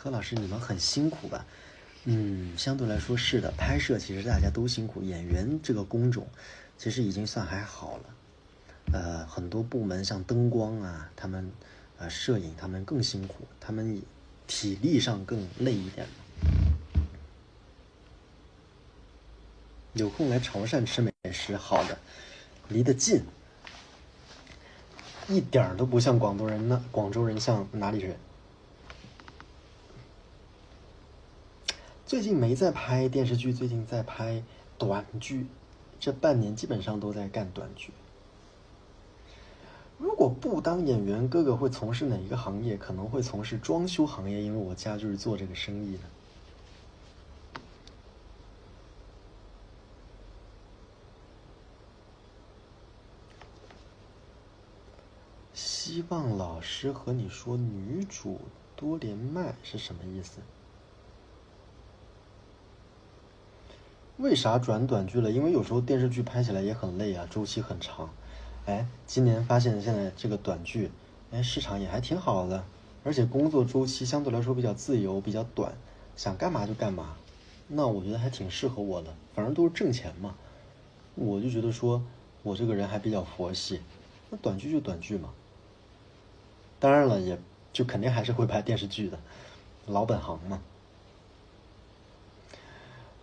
何老师，你们很辛苦吧？相对来说是的，拍摄其实大家都辛苦，演员这个工种其实已经算还好了。很多部门像灯光啊，他们摄影他们更辛苦，他们体力上更累一点。有空来潮汕吃美食，好的，离得近，一点都不像广东人呢。广州人像哪里人？最近没在拍电视剧，最近在拍短剧，这半年基本上都在干短剧。如果不当演员，哥哥会从事哪一个行业？可能会从事装修行业，因为我家就是做这个生意的。希望老师和你说女主多连麦是什么意思？为啥转短剧了？因为有时候电视剧拍起来也很累啊，周期很长。今年发现现在这个短剧，市场也还挺好的，而且工作周期相对来说比较自由，比较短，想干嘛就干嘛。那我觉得还挺适合我的，反正都是挣钱嘛。我就觉得说，我这个人还比较佛系，那短剧就短剧嘛。当然了，也就肯定还是会拍电视剧的，老本行嘛。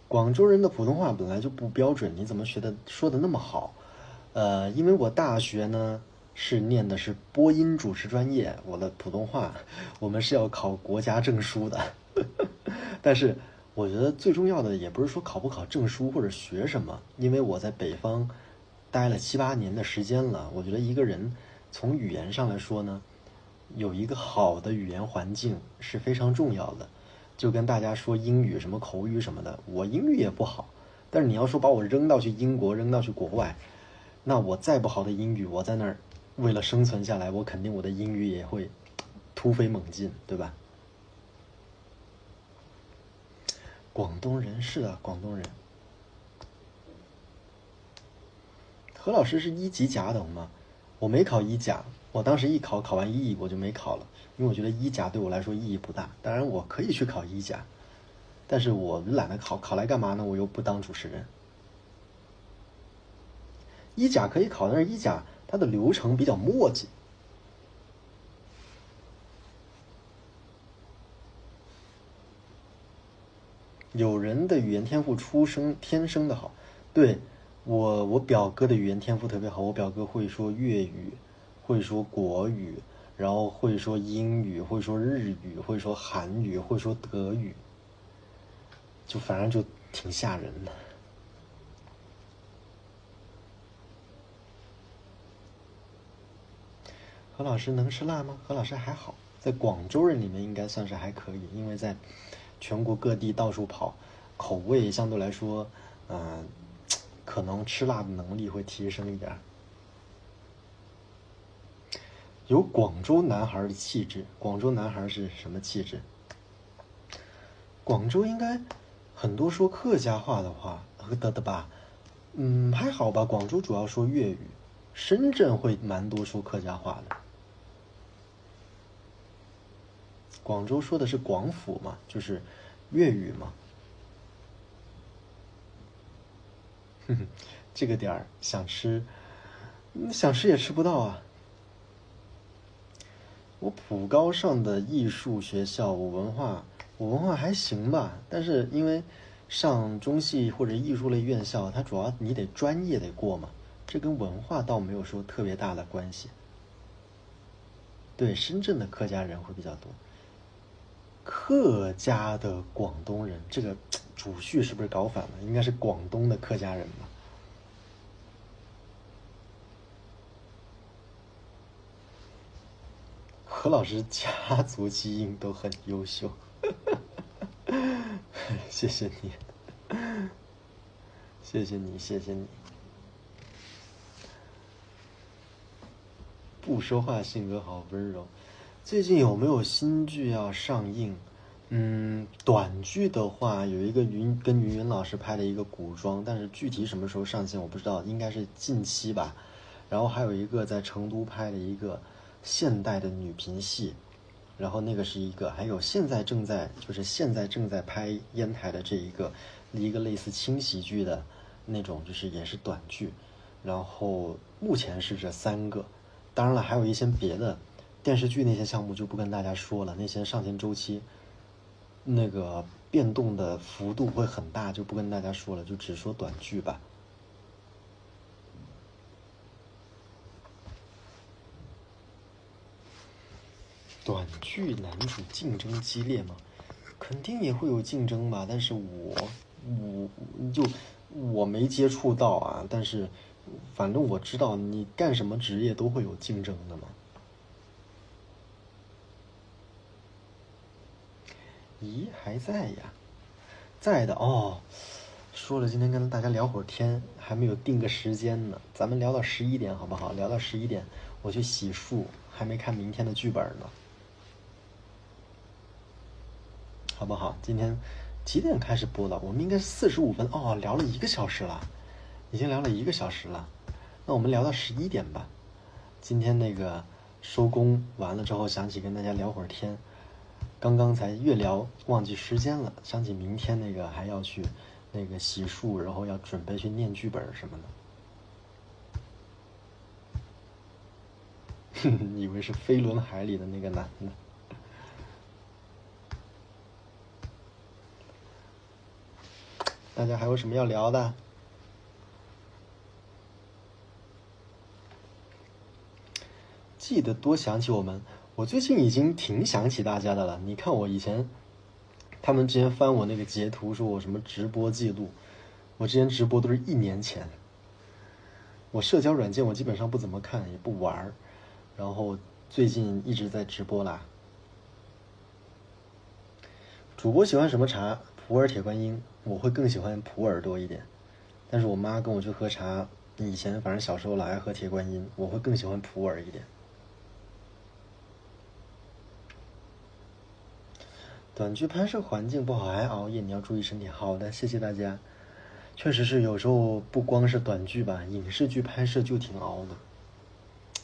广州人的普通话本来就不标准，你怎么说的那么好？因为我大学呢念的是播音主持专业，我的普通话我们是要考国家证书的。但是我觉得最重要的也不是说考不考证书或者学什么，因为我在北方待了7、8年的时间了，我觉得一个人从语言上来说呢，有一个好的语言环境是非常重要的。就跟大家说英语什么口语什么的，我英语也不好，但是你要说把我扔到去英国，扔到去国外，那我再不好的英语，我在那儿为了生存下来，我肯定我的英语也会突飞猛进，对吧？广东人是的，广东人。何老师是1级甲等吗？我没考1甲，我当时考完1乙我就没考了，因为我觉得1甲对我来说意义不大。当然我可以去考1甲，但是我懒得考，考来干嘛呢？我又不当主持人。1甲可以考，但是1甲它的流程比较磨叽。有人的语言天赋天生的好，对，我表哥的语言天赋特别好，我表哥会说粤语，会说国语，然后会说英语，会说日语，会说韩语，会说德语，就反正就挺吓人的。何老师能吃辣吗？何老师还好，在广州人里面应该算是还可以，因为在全国各地到处跑，口味相对来说，可能吃辣的能力会提升一点。有广州男孩的气质，广州男孩是什么气质？广州应该很多说客家话的话的吧？还好吧。广州主要说粤语，深圳会蛮多说客家话的。广州说的是广府嘛，就是粤语嘛。这个点儿想吃，想吃也吃不到啊。我普高上的艺术学校，我文化还行吧，但是因为上中戏或者艺术类院校，它主要你得专业得过嘛，这跟文化倒没有说特别大的关系。对，深圳的客家人会比较多。客家的广东人，这个主序是不是搞反了？应该是广东的客家人吧？何老师家族基因都很优秀，谢谢你，谢谢你，谢谢你。不说话性格好温柔。最近有没有新剧要上映？短剧的话有一个跟云云老师拍的一个古装，但是具体什么时候上线我不知道，应该是近期吧。然后还有一个在成都拍的一个现代的女频戏，然后那个是一个，还有现在正在拍烟台的这一个类似轻喜剧的那种，就是也是短剧。然后目前是这3个，当然了，还有一些别的电视剧那些项目就不跟大家说了，那些上线周期那个变动的幅度会很大，就不跟大家说了，就只说短剧吧。短剧男主竞争激烈吗？肯定也会有竞争吧，但是我就我没接触到啊，但是反正我知道你干什么职业都会有竞争的嘛。咦，还在呀？在的哦。说了今天跟大家聊会儿天，还没有定个时间呢，咱们聊到11点好不好？聊到11点，我去洗漱，还没看明天的剧本呢，好不好？今天几点开始播的？我们应该是45分哦，聊了1个小时了，已经聊了1个小时了。那我们聊到11点吧。今天那个收工完了之后，想起跟大家聊会儿天，刚刚才越聊忘记时间了，想起明天那个还要去那个洗漱，然后要准备去念剧本什么的。以为是飞轮海里的那个男的。大家还有什么要聊的？记得多想起我们。我最近已经挺想起大家的了。你看我以前，他们之前翻我那个截图，说我什么直播记录，我之前直播都是1年前。我社交软件我基本上不怎么看，也不玩，然后最近一直在直播啦。主播喜欢什么茶？普洱、铁观音，我会更喜欢普洱多一点。但是我妈跟我去喝茶，以前反正小时候老爱喝铁观音，我会更喜欢普洱一点。短剧拍摄环境不好还熬夜，你要注意身体。好的，谢谢大家。确实是有时候不光是短剧吧，影视剧拍摄就挺熬的，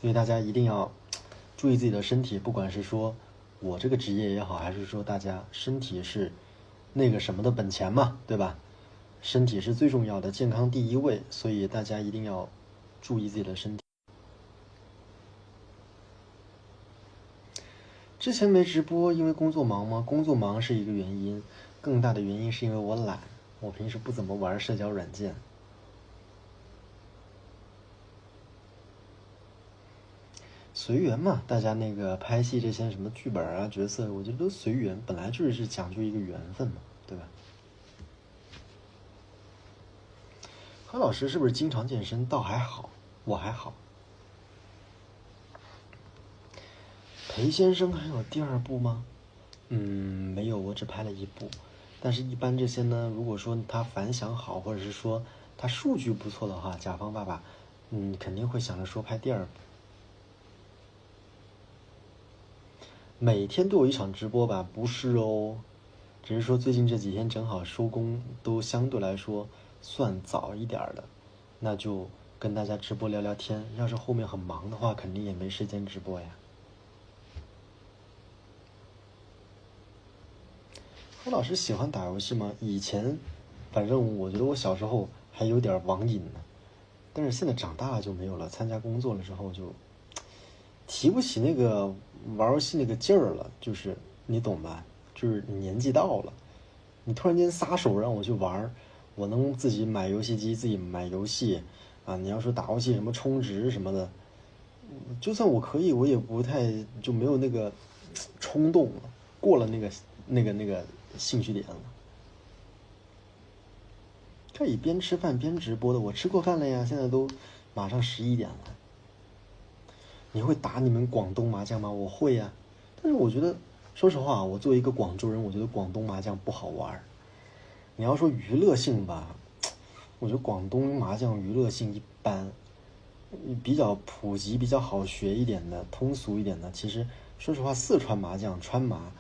因为大家一定要注意自己的身体，不管是说我这个职业也好，还是说大家身体是那个什么的本钱嘛，对吧？身体是最重要的，健康第一位，所以大家一定要注意自己的身体。之前没直播，因为工作忙吗？工作忙是一个原因，更大的原因是因为我懒，我平时不怎么玩社交软件。随缘嘛，大家那个拍戏这些什么剧本啊、角色，我觉得都随缘，本来就是讲究一个缘分嘛，对吧？何老师是不是经常健身？倒还好，我还好。裴先生还有第2部吗？没有，我只拍了1部。但是，一般这些呢，如果说他反响好，或者是说他数据不错的话，甲方爸爸，肯定会想着说拍第2部。每天都有一场直播吧？不是哦，只是说最近这几天正好收工，都相对来说算早一点的，那就跟大家直播聊聊天。要是后面很忙的话，肯定也没时间直播呀。何老师喜欢打游戏吗？以前，反正我觉得我小时候还有点网瘾呢，但是现在长大了就没有了。参加工作了之后就提不起那个玩游戏那个劲儿了，就是你懂吧？就是你年纪到了，你突然间撒手让我去玩，我能自己买游戏机，自己买游戏啊。你要说打游戏什么充值什么的，就算我可以，我也不太就没有那个冲动了，过了那个兴趣点了。可以边吃饭边直播的，我吃过饭了呀，现在都马上11点了。你会打你们广东麻将吗？我会呀，但是我觉得，说实话，我作为一个广州人，我觉得广东麻将不好玩。你要说娱乐性吧，我觉得广东麻将娱乐性一般，比较普及、比较好学一点的、通俗一点的，其实说实话，四川麻将、川麻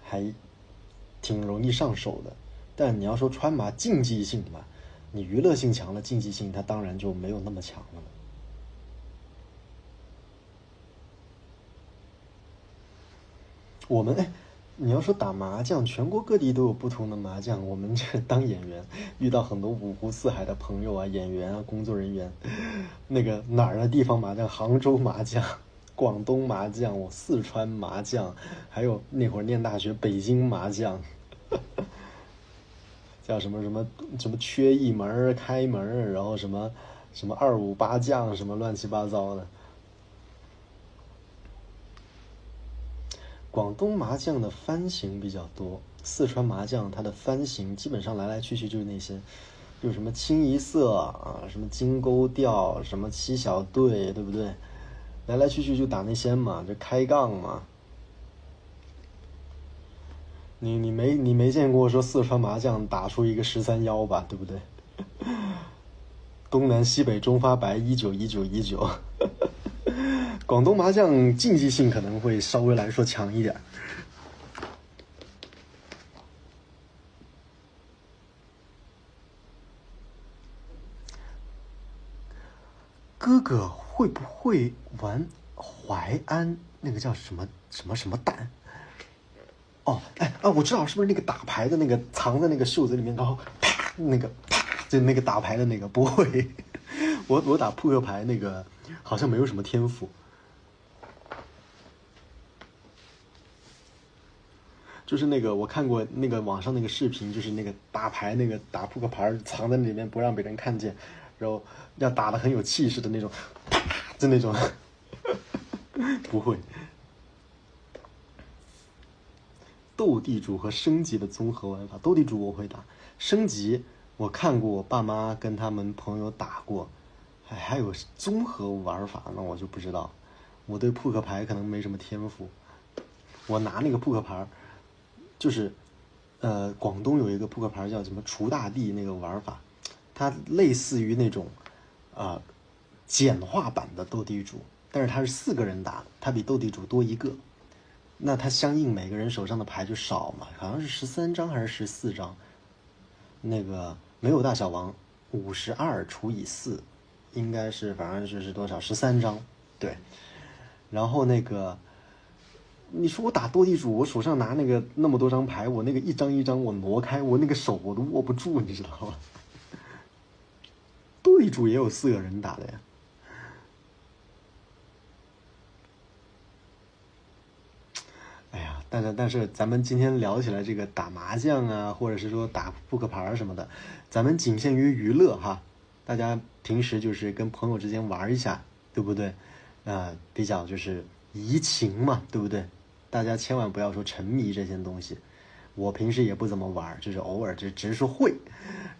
还挺容易上手的。但你要说川麻竞技性吧，你娱乐性强了，竞技性它当然就没有那么强了。我们哎，你要说打麻将，全国各地都有不同的麻将。我们这当演员，遇到很多五湖四海的朋友啊、演员啊、工作人员。那个哪儿的地方麻将？杭州麻将、广东麻将、我四川麻将，还有那会儿念大学北京麻将，叫什么什么什么缺一门开门，然后什么什么258将，什么乱七八糟的。广东麻将的番型比较多，四川麻将它的番型基本上来来去去就是那些，就是什么清一色啊，什么金钩调，什么七小队，对不对？来来去去就打那些嘛，就开杠嘛。你没见过说四川麻将打出一个13-1吧，对不对？东南西北中发白191919。广东麻将竞技性可能会稍微来说强一点。哥哥会不会玩淮安那个叫什么什么什么蛋？哦，哎啊，我知道，是不是那个打牌的那个藏在那个袖子里面，然后啪那个啪就那个打牌的那个？不会，我打扑克牌那个好像没有什么天赋。就是那个我看过那个网上那个视频，就是那个打牌那个打扑克牌藏在里面不让别人看见，然后要打得很有气势的那种，啪就那种。不会。斗地主和升级的综合玩法，斗地主我会打，升级我看过我爸妈跟他们朋友打过，还有综合玩法，那我就不知道。我对扑克牌可能没什么天赋，我拿那个扑克牌，就是广东有一个扑克牌叫什么锄大地那个玩法，它类似于那种简化版的斗地主，但是它是4个人打，它比斗地主多1个。那它相应每个人手上的牌就少嘛，好像是13张还是14张。那个没有大小王52除以4，应该是反正就是多少13张，对。然后那个你说我打斗地主，我手上拿那个那么多张牌，我那个一张一张我挪开，我那个手我都握不住，你知道吗？斗地主也有4个人打的呀。哎呀，但是咱们今天聊起来这个打麻将啊，或者是说打扑克牌什么的，咱们仅限于娱乐哈。大家平时就是跟朋友之间玩一下，对不对？比较就是怡情嘛，对不对？大家千万不要说沉迷这些东西。我平时也不怎么玩，就是偶尔只是说会，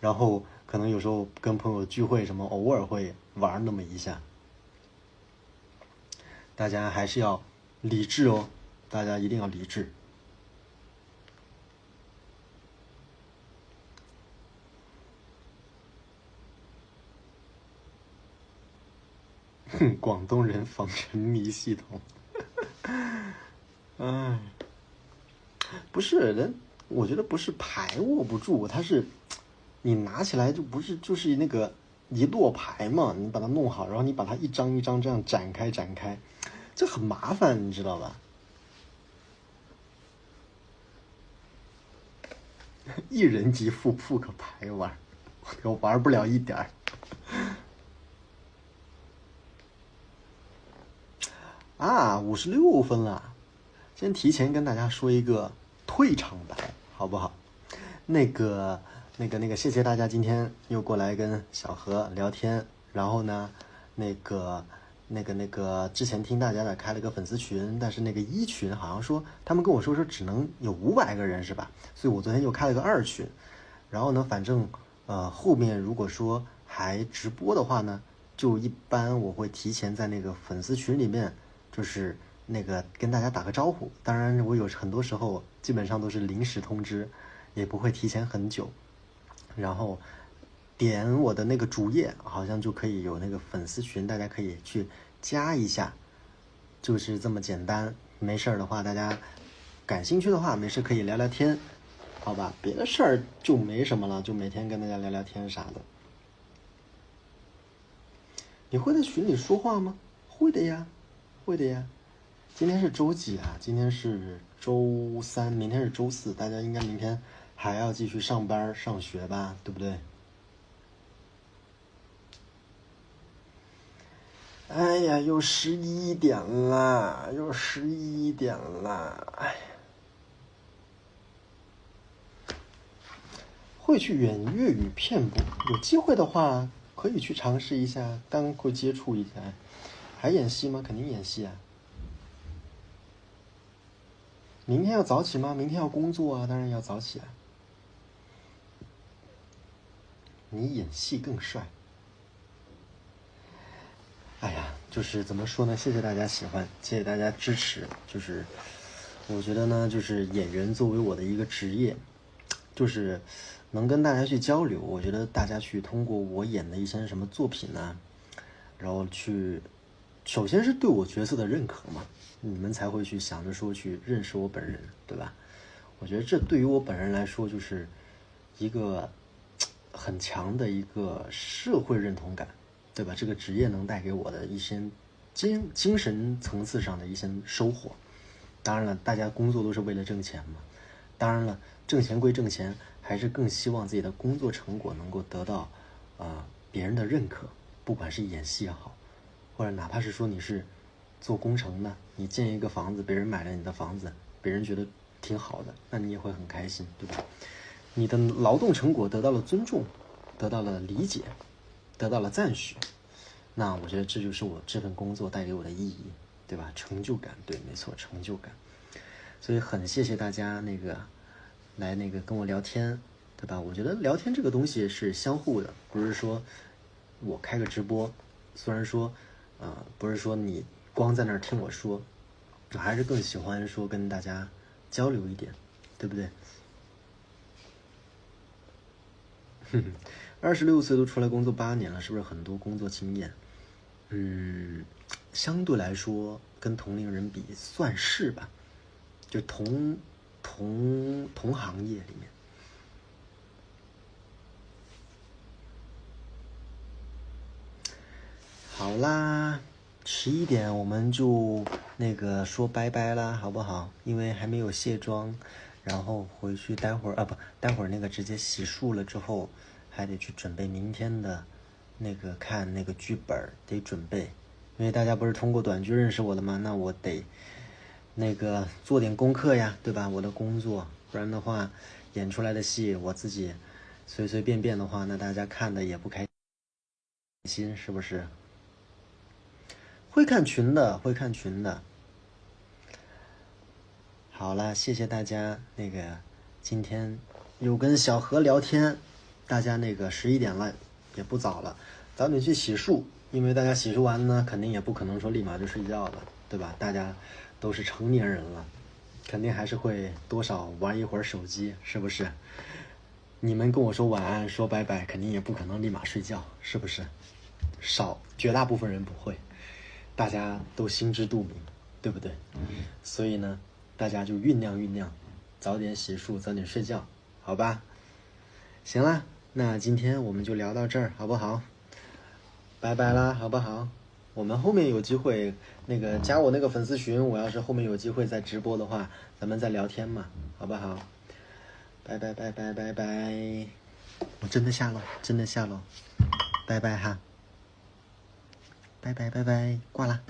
然后可能有时候跟朋友聚会什么，偶尔会玩那么一下。大家还是要理智哦，大家一定要理智。哼，广东人防沉迷系统。哎，不是人，我觉得不是牌握不住，它是你拿起来就不是就是那个一摞牌嘛，你把它弄好，然后你把它一张一张这样展开，这很麻烦，你知道吧？一人级扑克牌玩，我玩不了一点儿。啊，56分了，先提前跟大家说一个退场白，好不好？那个，谢谢大家今天又过来跟小何聊天，然后呢，之前听大家的开了个粉丝群，但是那个一群好像说他们跟我说只能有500个人是吧？所以我昨天又开了个2群，然后呢，反正后面如果说还直播的话呢，就一般我会提前在那个粉丝群里面，就是那个跟大家打个招呼。当然，我有很多时候基本上都是临时通知，也不会提前很久。然后点我的那个主页，好像就可以有那个粉丝群，大家可以去加一下，就是这么简单。没事的话，大家感兴趣的话，没事可以聊聊天，好吧？别的事儿就没什么了，就每天跟大家聊聊天啥的。你会在群里说话吗？会的呀，会的呀。今天是周几啊？今天是周3，明天是周4，大家应该明天还要继续上班上学吧，对不对？哎呀，又11点了，又11点了，哎呀。会去演粤语片不？有机会的话可以去尝试一下，当会接触一下。还演戏吗？肯定演戏啊。明天要早起吗？明天要工作啊，当然要早起啊。你演戏更帅。哎呀，就是怎么说呢？谢谢大家喜欢，谢谢大家支持。就是我觉得呢，就是演员作为我的一个职业，就是能跟大家去交流。我觉得大家去通过我演的一些什么作品呢，然后去，首先是对我角色的认可嘛，你们才会去想着说去认识我本人，对吧？我觉得这对于我本人来说，就是一个很强的一个社会认同感，对吧？这个职业能带给我的一些精神层次上的一些收获。当然了，大家工作都是为了挣钱嘛。当然了，挣钱归挣钱，还是更希望自己的工作成果能够得到别人的认可。不管是演戏也好，或者哪怕是说你是做工程的，你建一个房子，别人买了你的房子，别人觉得挺好的，那你也会很开心，对吧？你的劳动成果得到了尊重，得到了理解，得到了赞许，那我觉得这就是我这份工作带给我的意义，对吧？成就感，对，没错，成就感。所以很谢谢大家来跟我聊天，对吧？我觉得聊天这个东西是相互的，不是说我开个直播，虽然说不是说你光在那儿听我说，我还是更喜欢说跟大家交流一点，对不对？26岁都出来工作8年了，是不是很多工作经验？相对来说跟同龄人比算是吧，就同行业里面。好啦，11点我们就说拜拜啦，好不好？因为还没有卸妆，然后回去待会儿直接洗漱了之后，还得去准备明天的看那个剧本，得准备。因为大家不是通过短剧认识我的吗？那我得做点功课呀，对吧？我的工作，不然的话演出来的戏我自己随随便便的话，那大家看的也不开心，是不是？会看群的，会看群的。好了，谢谢大家。今天又跟小何聊天，大家11点了，也不早了，早点去洗漱，因为大家洗漱完呢，肯定也不可能说立马就睡觉了，对吧？大家都是成年人了，肯定还是会多少玩一会儿手机，是不是？你们跟我说晚安，说拜拜，肯定也不可能立马睡觉，是不是？绝大部分人不会。大家都心知肚明，对不对？所以呢，大家就酝酿酝酿，早点洗漱，早点睡觉，好吧？行啦，那今天我们就聊到这儿，好不好？拜拜啦，好不好？我们后面有机会，加我那个粉丝群，我要是后面有机会再直播的话，咱们再聊天嘛，好不好？拜拜拜拜拜拜，我真的下了，真的下了，拜拜哈，拜拜拜拜，挂了。